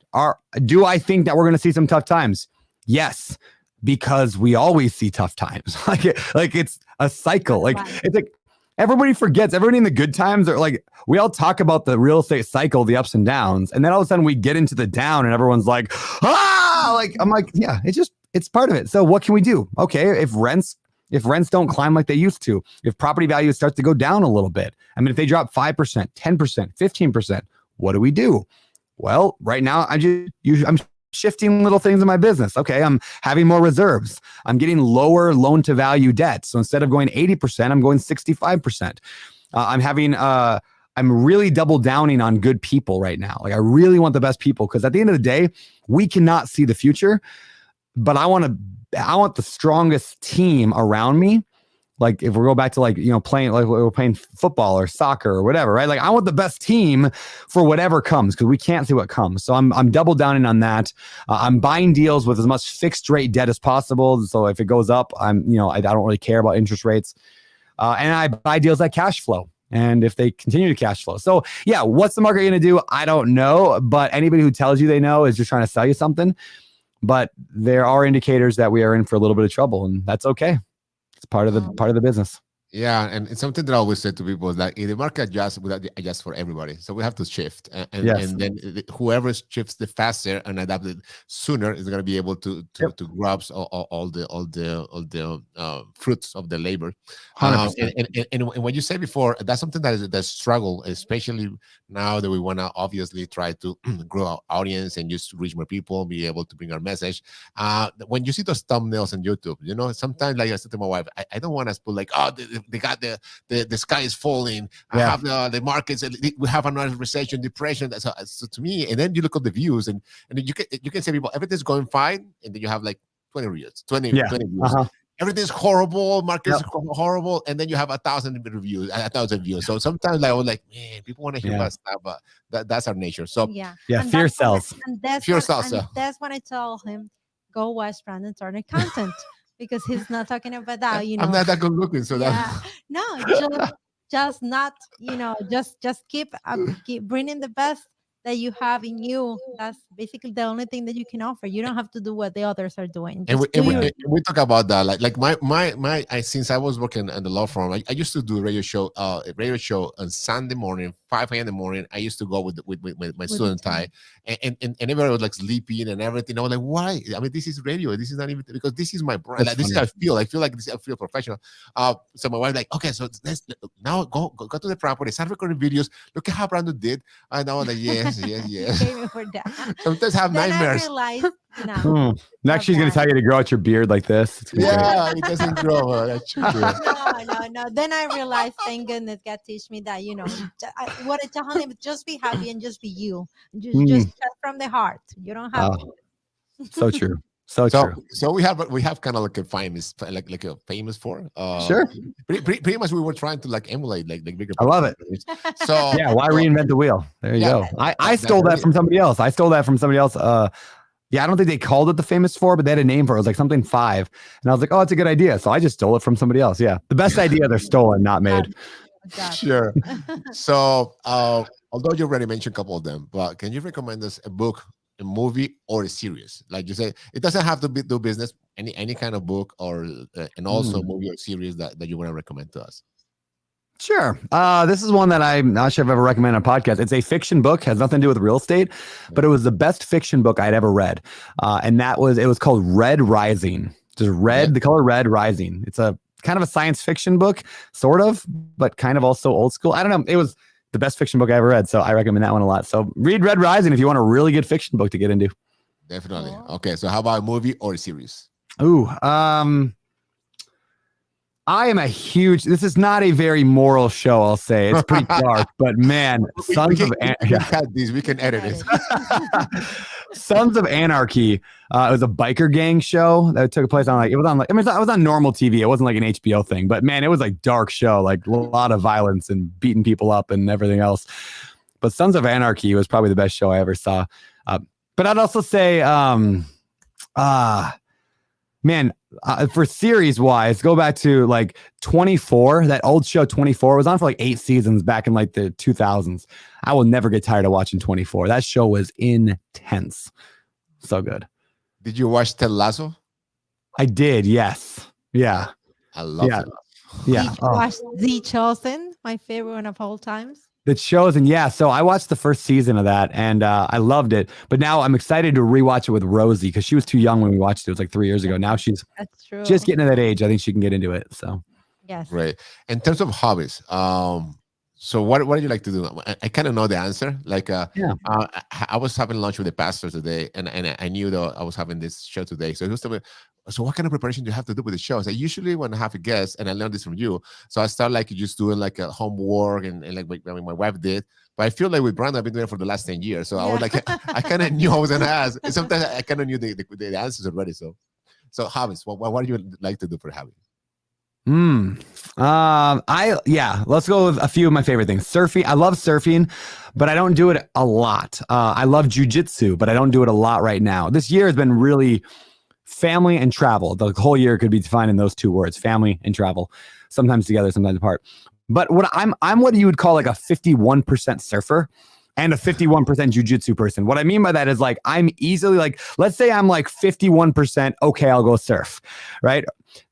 do I think that we're going to see some tough times? Yes, because we always see tough times. like it's a cycle. Like, it's like everybody forgets. Everybody in the good times are like, we all talk about the real estate cycle, the ups and downs, and then all of a sudden we get into the down, and everyone's like, like, I'm like, yeah, it's part of it. So what can we do? Okay, if rents don't climb like they used to, if property value starts to go down a little bit, I mean, if they drop 5%, 10%, 15%, what do we do? Well, right now, I'm shifting little things in my business. Okay, I'm having more reserves. I'm getting lower loan to value debt. So instead of going 80%, I'm going 65%. I'm really double downing on good people right now. Like, I really want the best people, because at the end of the day, we cannot see the future, but I want the strongest team around me. Like, if we go back to playing, like we're playing football or soccer or whatever, right? Like, I want the best team for whatever comes, because we can't see what comes. So I'm double downing on that. I'm buying deals with as much fixed rate debt as possible. So if it goes up, I don't really care about interest rates. And I buy deals that cash flow, and if they continue to cash flow. So yeah, what's the market going to do? I don't know, but anybody who tells you they know is just trying to sell you something. But there are indicators that we are in for a little bit of trouble, and that's okay. It's part of the business. Yeah, and it's something that I always say to people is like, if the market adjusts, adjust for everybody. So we have to shift, and then whoever shifts the faster and adapt it sooner is going to be able to grasp all the fruits of the labor. And what you said before, that's something that is the struggle, especially now that we want to obviously try to grow our audience and just reach more people, be able to bring our message. When you see those thumbnails on YouTube, sometimes, like I said to my wife, I don't want us to put like, oh, they got the sky is falling. I have the markets. We have another recession, depression. So to me, and then you look at the views, and you can say people everything's going fine, and then you have like 20 views, 20 views. Everything's horrible. Market's horrible, and then you have 1,000 reviews, 1,000 views. So sometimes I was like, man, people want to hear about stuff, but that's our nature. So fear sells. Fear sells. That's when I tell him, go watch Brandon Turner content. Because he's not talking about that, I'm not that good looking, so no, just not, just keep bringing the best that you have in you. That's basically the only thing that you can offer. You don't have to do what the others are doing. And we talk about that, like my since I was working in the law firm, I used to do a radio show on Sunday morning, 5 a.m. in the morning. I used to go with my student tie, and everybody was like sleeping and everything. I was like, why? I mean, this is radio. This is not even, because this is my brand. Like, this is how I feel. I feel like this. I feel professional. So my wife like, okay, so let's now go to the property, start recording videos. Look at how Brandon did. And I was like, yes. For that. Sometimes I have nightmares. I realized, Next, she's going to tell you to grow out your beard like this. It doesn't grow. No. Then I realized, thank goodness God teach me that, what I tell him is just be happy and just be you. Just from the heart. You don't have to. So true. So true. So we have kind of like a famous for sure. Pretty much we were trying to like emulate like bigger. I love it. So why reinvent the wheel? There you go. I stole that from somebody else. Yeah, I don't think they called it the Famous Four, but they had a name for it. It was like something 5. And I was like, oh, it's a good idea. So I just stole it from somebody else. Yeah. The best idea, they're stolen, not made. Got it. Sure. So, although you already mentioned a couple of them, but can you recommend us a book, a movie, or a series? Like you say, it doesn't have to do business. Any kind of book, or and also movie or series that you want to recommend to us. Sure. This is one that I'm not sure I've ever recommended on a podcast. It's a fiction book, has nothing to do with real estate, but it was the best fiction book I'd ever read. And it was called Red Rising. Just red, the color red rising. It's a kind of a science fiction book, sort of, but kind of also old school. I don't know. It was the best fiction book I ever read. So I recommend that one a lot. So read Red Rising if you want a really good fiction book to get into. Definitely. Okay. So how about a movie or a series? Ooh, I am this is not a very moral show, I'll say. It's pretty dark, but man, we can edit it. Sons of Anarchy. It was a biker gang show that took place on it was on normal TV. It wasn't like an HBO thing, but man, it was like dark show, like a lot of violence and beating people up and everything else. But Sons of Anarchy was probably the best show I ever saw. But I'd also say, man, for series wise, go back to like 24. That old show 24 was on for like 8 seasons back in like the 2000s. I will never get tired of watching 24. That show was intense. So good. Did you watch Ted Lasso? I did. Yes. Yeah. I love it. Yeah. Did you watch The Chosen? My favorite one of all times. The Chosen, yeah. So I watched the first season of that and I loved it. But now I'm excited to rewatch it with Rosie because she was too young when we watched it. It was like 3 years ago. Now she's just getting to that age. I think she can get into it. So yes. Right. In terms of hobbies, so what do you like to do? I kind of know the answer. Like, I was having lunch with the pastor today, and I knew that I was having this show today. So he was telling me, so what kind of preparation do you have to do with the show? So usually when I have a guest, and I learned this from you, so I start like just doing like a homework and like my wife did. But I feel like with Brandon, I've been doing it for the last 10 years. So I was like, I kind of knew I was going to ask. And sometimes I kind of knew the answers already. So hobbies, what do you like to do for a hobby? Let's go with a few of my favorite things. Surfing. I love surfing, but I don't do it a lot. I love jujitsu, but I don't do it a lot right now. This year has been really family and travel. The whole year could be defined in those 2 words, family and travel, sometimes together, sometimes apart. But what I'm what you would call like a 51% surfer and a 51% jujitsu person. What I mean by that is like, I'm easily like, let's say I'm like 51%. Okay, I'll go surf, right?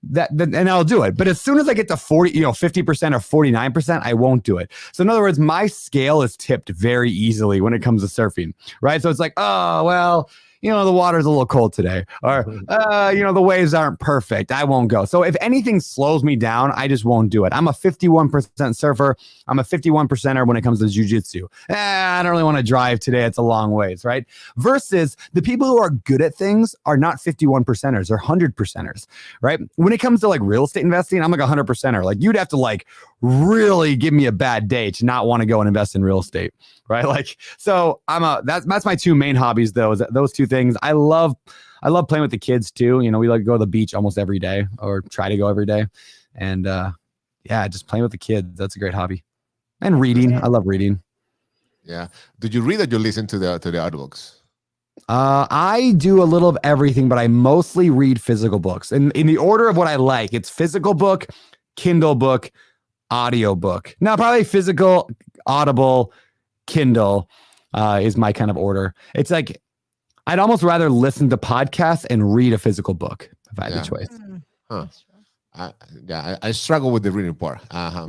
And I'll do it. But as soon as I get to 50% or 49%, I won't do it. So in other words, my scale is tipped very easily when it comes to surfing, right? So it's like, oh, well, the water's a little cold today, or, the waves aren't perfect. I won't go. So if anything slows me down, I just won't do it. I'm a 51% surfer. I'm a 51%er when it comes to jujitsu. I don't really want to drive today. It's a long ways, right? Versus the people who are good at things are not 51%ers, they're 100%ers, right? When it comes to like real estate investing, I'm like 100%er. Like you'd have to like really give me a bad day to not want to go and invest in real estate, right? Like, so that's my 2 main hobbies though, is those 2 things. I love playing with the kids too. We like to go to the beach almost every day or try to go every day. And just playing with the kids. That's a great hobby. And reading. I love reading. Yeah. Did you read or you listen to the audiobooks? I do a little of everything, but I mostly read physical books. And in the order of what I like, it's physical book, Kindle book, audio book. Now, probably physical, Audible, Kindle is my kind of order. It's like I'd almost rather listen to podcasts and read a physical book if I had the choice. Huh. I struggle with the reading part. I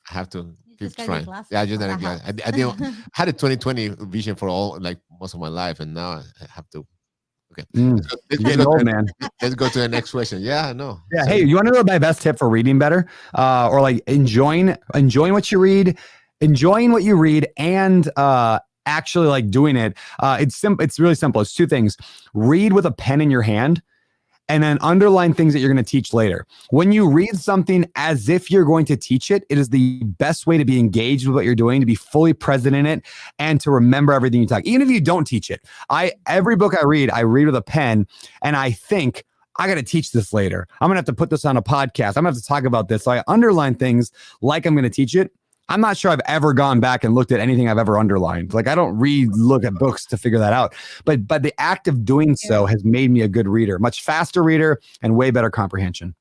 have to keep trying. Yeah, I just had a glass. I had a 20/20 vision for most of my life, and now I have to. Okay, let's go to the next question. Yeah, no. Yeah. So, hey, you want to know my best tip for reading better, or like enjoying what you read, and actually like doing it. It's really simple. It's 2 things. Read with a pen in your hand, and then underline things that you're going to teach later. When you read something as if you're going to teach it, it is the best way to be engaged with what you're doing, to be fully present in it, and to remember everything you talk. Even if you don't teach it, every book I read with a pen, and I think, I got to teach this later. I'm going to have to put this on a podcast. I'm going to have to talk about this. So I underline things like I'm going to teach it. I'm not sure I've ever gone back and looked at anything I've ever underlined. Like I don't look at books to figure that out. But the act of doing so has made me a good reader, much faster reader and way better comprehension.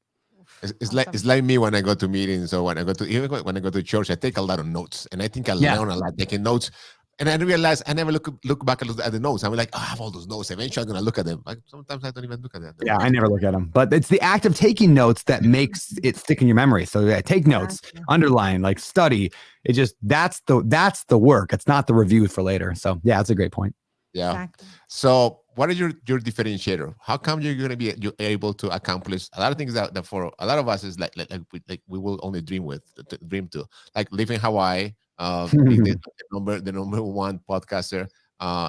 It's like me when I go to meetings or when I go to church, I take a lot of notes, and I think I learn a lot taking notes. And I realize I never look back at the notes. I'm like, I have all those notes. Eventually, I'm gonna look at them. Like sometimes I don't even look at them. Yeah, I never look at them. But it's the act of taking notes that makes it stick in your memory. So yeah, take notes, underline, like study. It just that's the work. It's not the review for later. So yeah, that's a great point. Yeah. Exactly. So what is your differentiator? How come you're going to be able to accomplish a lot of things that for a lot of us is like we will only dream to, like live in Hawaii, be the number one podcaster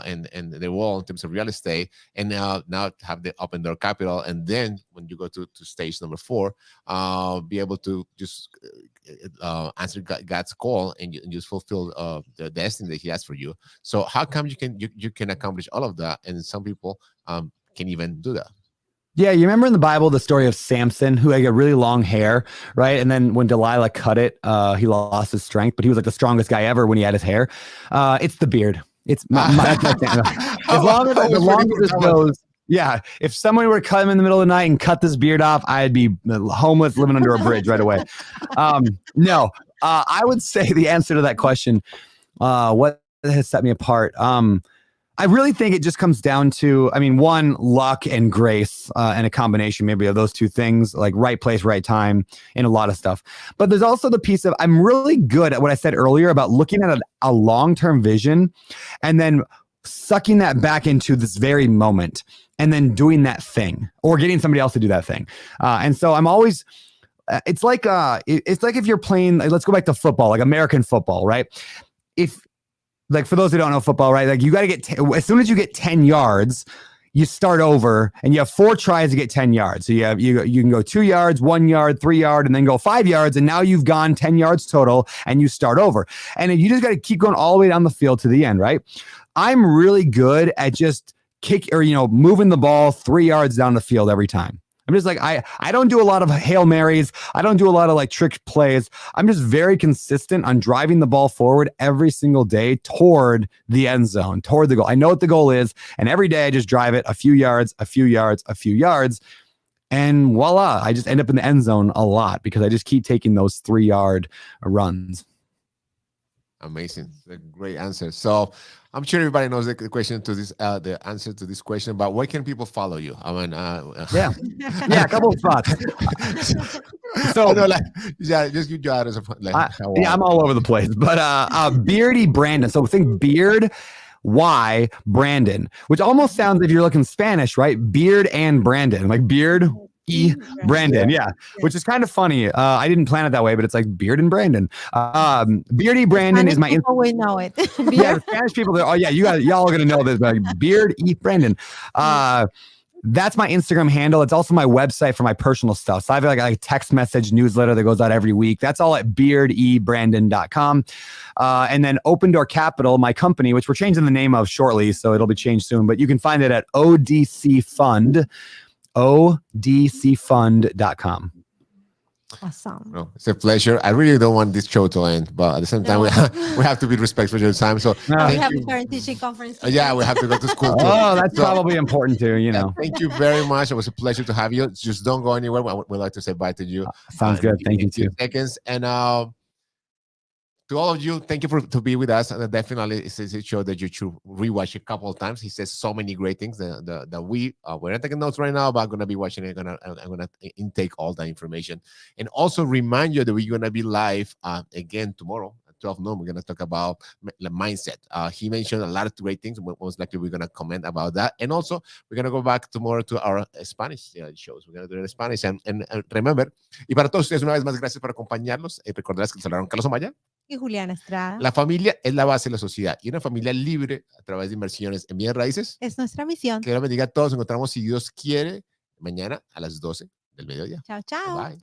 in the world in terms of real estate, and now have the Open Door Capital, and then when you go to stage number 4, be able to just answer God's call and just fulfill the destiny that He has for you. So how come you can accomplish all of that, and some people can even do that? Yeah, you remember in the Bible the story of Samson, who had a really long hair, right? And then when Delilah cut it, he lost his strength, but he was like the strongest guy ever when he had his hair. It's the beard. It's as long as this goes. Yeah, if someone were to cut him in the middle of the night and cut this beard off, I'd be homeless, living under a bridge right away. No, I would say the answer to that question, what has set me apart? I really think it just comes down to, one, luck and grace, and a combination maybe of those two things, like right place, right time in a lot of stuff. But there's also the piece of, I'm really good at what I said earlier about looking at a long-term vision and then sucking that back into this very moment and then doing that thing or getting somebody else to do that thing. And so I'm always, it's like if you're playing, let's go back to football, like American football, right? Like for those who don't know football, right? Like you got to get, as soon as you get 10 yards, you start over and you have 4 tries to get 10 yards. So you can go 2 yards, 1 yard, 3 yard, and then go 5 yards. And now you've gone 10 yards total and you start over. And then you just got to keep going all the way down the field to the end, right? I'm really good at just moving the ball 3 yards down the field every time. I'm just like, I don't do a lot of Hail Marys. I don't do a lot of like trick plays. I'm just very consistent on driving the ball forward every single day toward the end zone, toward the goal. I know what the goal is. And every day I just drive it a few yards, a few yards, a few yards. And voila, I just end up in the end zone a lot because I just keep taking those 3-yard runs. Amazing. A great answer. So I'm sure everybody knows the question to this, the answer to this question, but where can people follow you? Yeah, a couple of spots. So just give you out as I'm all over the place, but Beardy Brandon. So think Beard, Y Brandon, which almost sounds if you're looking Spanish, right? Beard and Brandon, like Beard. Brandon, yeah, which is kind of funny. I didn't plan it that way, but it's like Beard and Brandon. Beardy Brandon is my. We know it. Yeah, the Spanish people. Y'all are gonna know this. Like Beard Brandon. That's my Instagram handle. It's also my website for my personal stuff. So I have like a text message newsletter that goes out every week. That's all at beardebrandon.com. And then Open Door Capital, my company, which we're changing the name of shortly, so it'll be changed soon. But you can find it at ODC Fund. ODCfund.com. Awesome. No, it's a pleasure. I really don't want this show to end, but at the same time, we have to be respectful of your time. So we have a parent teaching conference. Yeah, we have to go to school too. Oh, that's probably important too, Thank you very much. It was a pleasure to have you. Just don't go anywhere. We'd like to say bye to you. Sounds good. Thank you too. Seconds. And to all of you, thank you to be with us. Definitely, it's a show that you should rewatch a couple of times. He says so many great things that we're not taking notes right now, but I'm gonna be watching it. I'm gonna intake all the information, and also remind you that we're gonna be live again tomorrow at 12 noon. We're gonna talk about the mindset. He mentioned a lot of great things. Most likely, we're gonna comment about that, and also we're gonna go back tomorrow to our Spanish shows. We're gonna do it in Spanish, and remember. Y para todos ustedes, una vez más, gracias por acompañarnos. Recordarles que les hablaron Carlos Amaya y Juliana Estrada. La familia es la base de la sociedad y una familia libre a través de inversiones en bienes raíces es nuestra misión. Que Dios bendiga a todos. Nos encontramos, si Dios quiere, mañana a las 12 del mediodía. Chao, chao. Bye.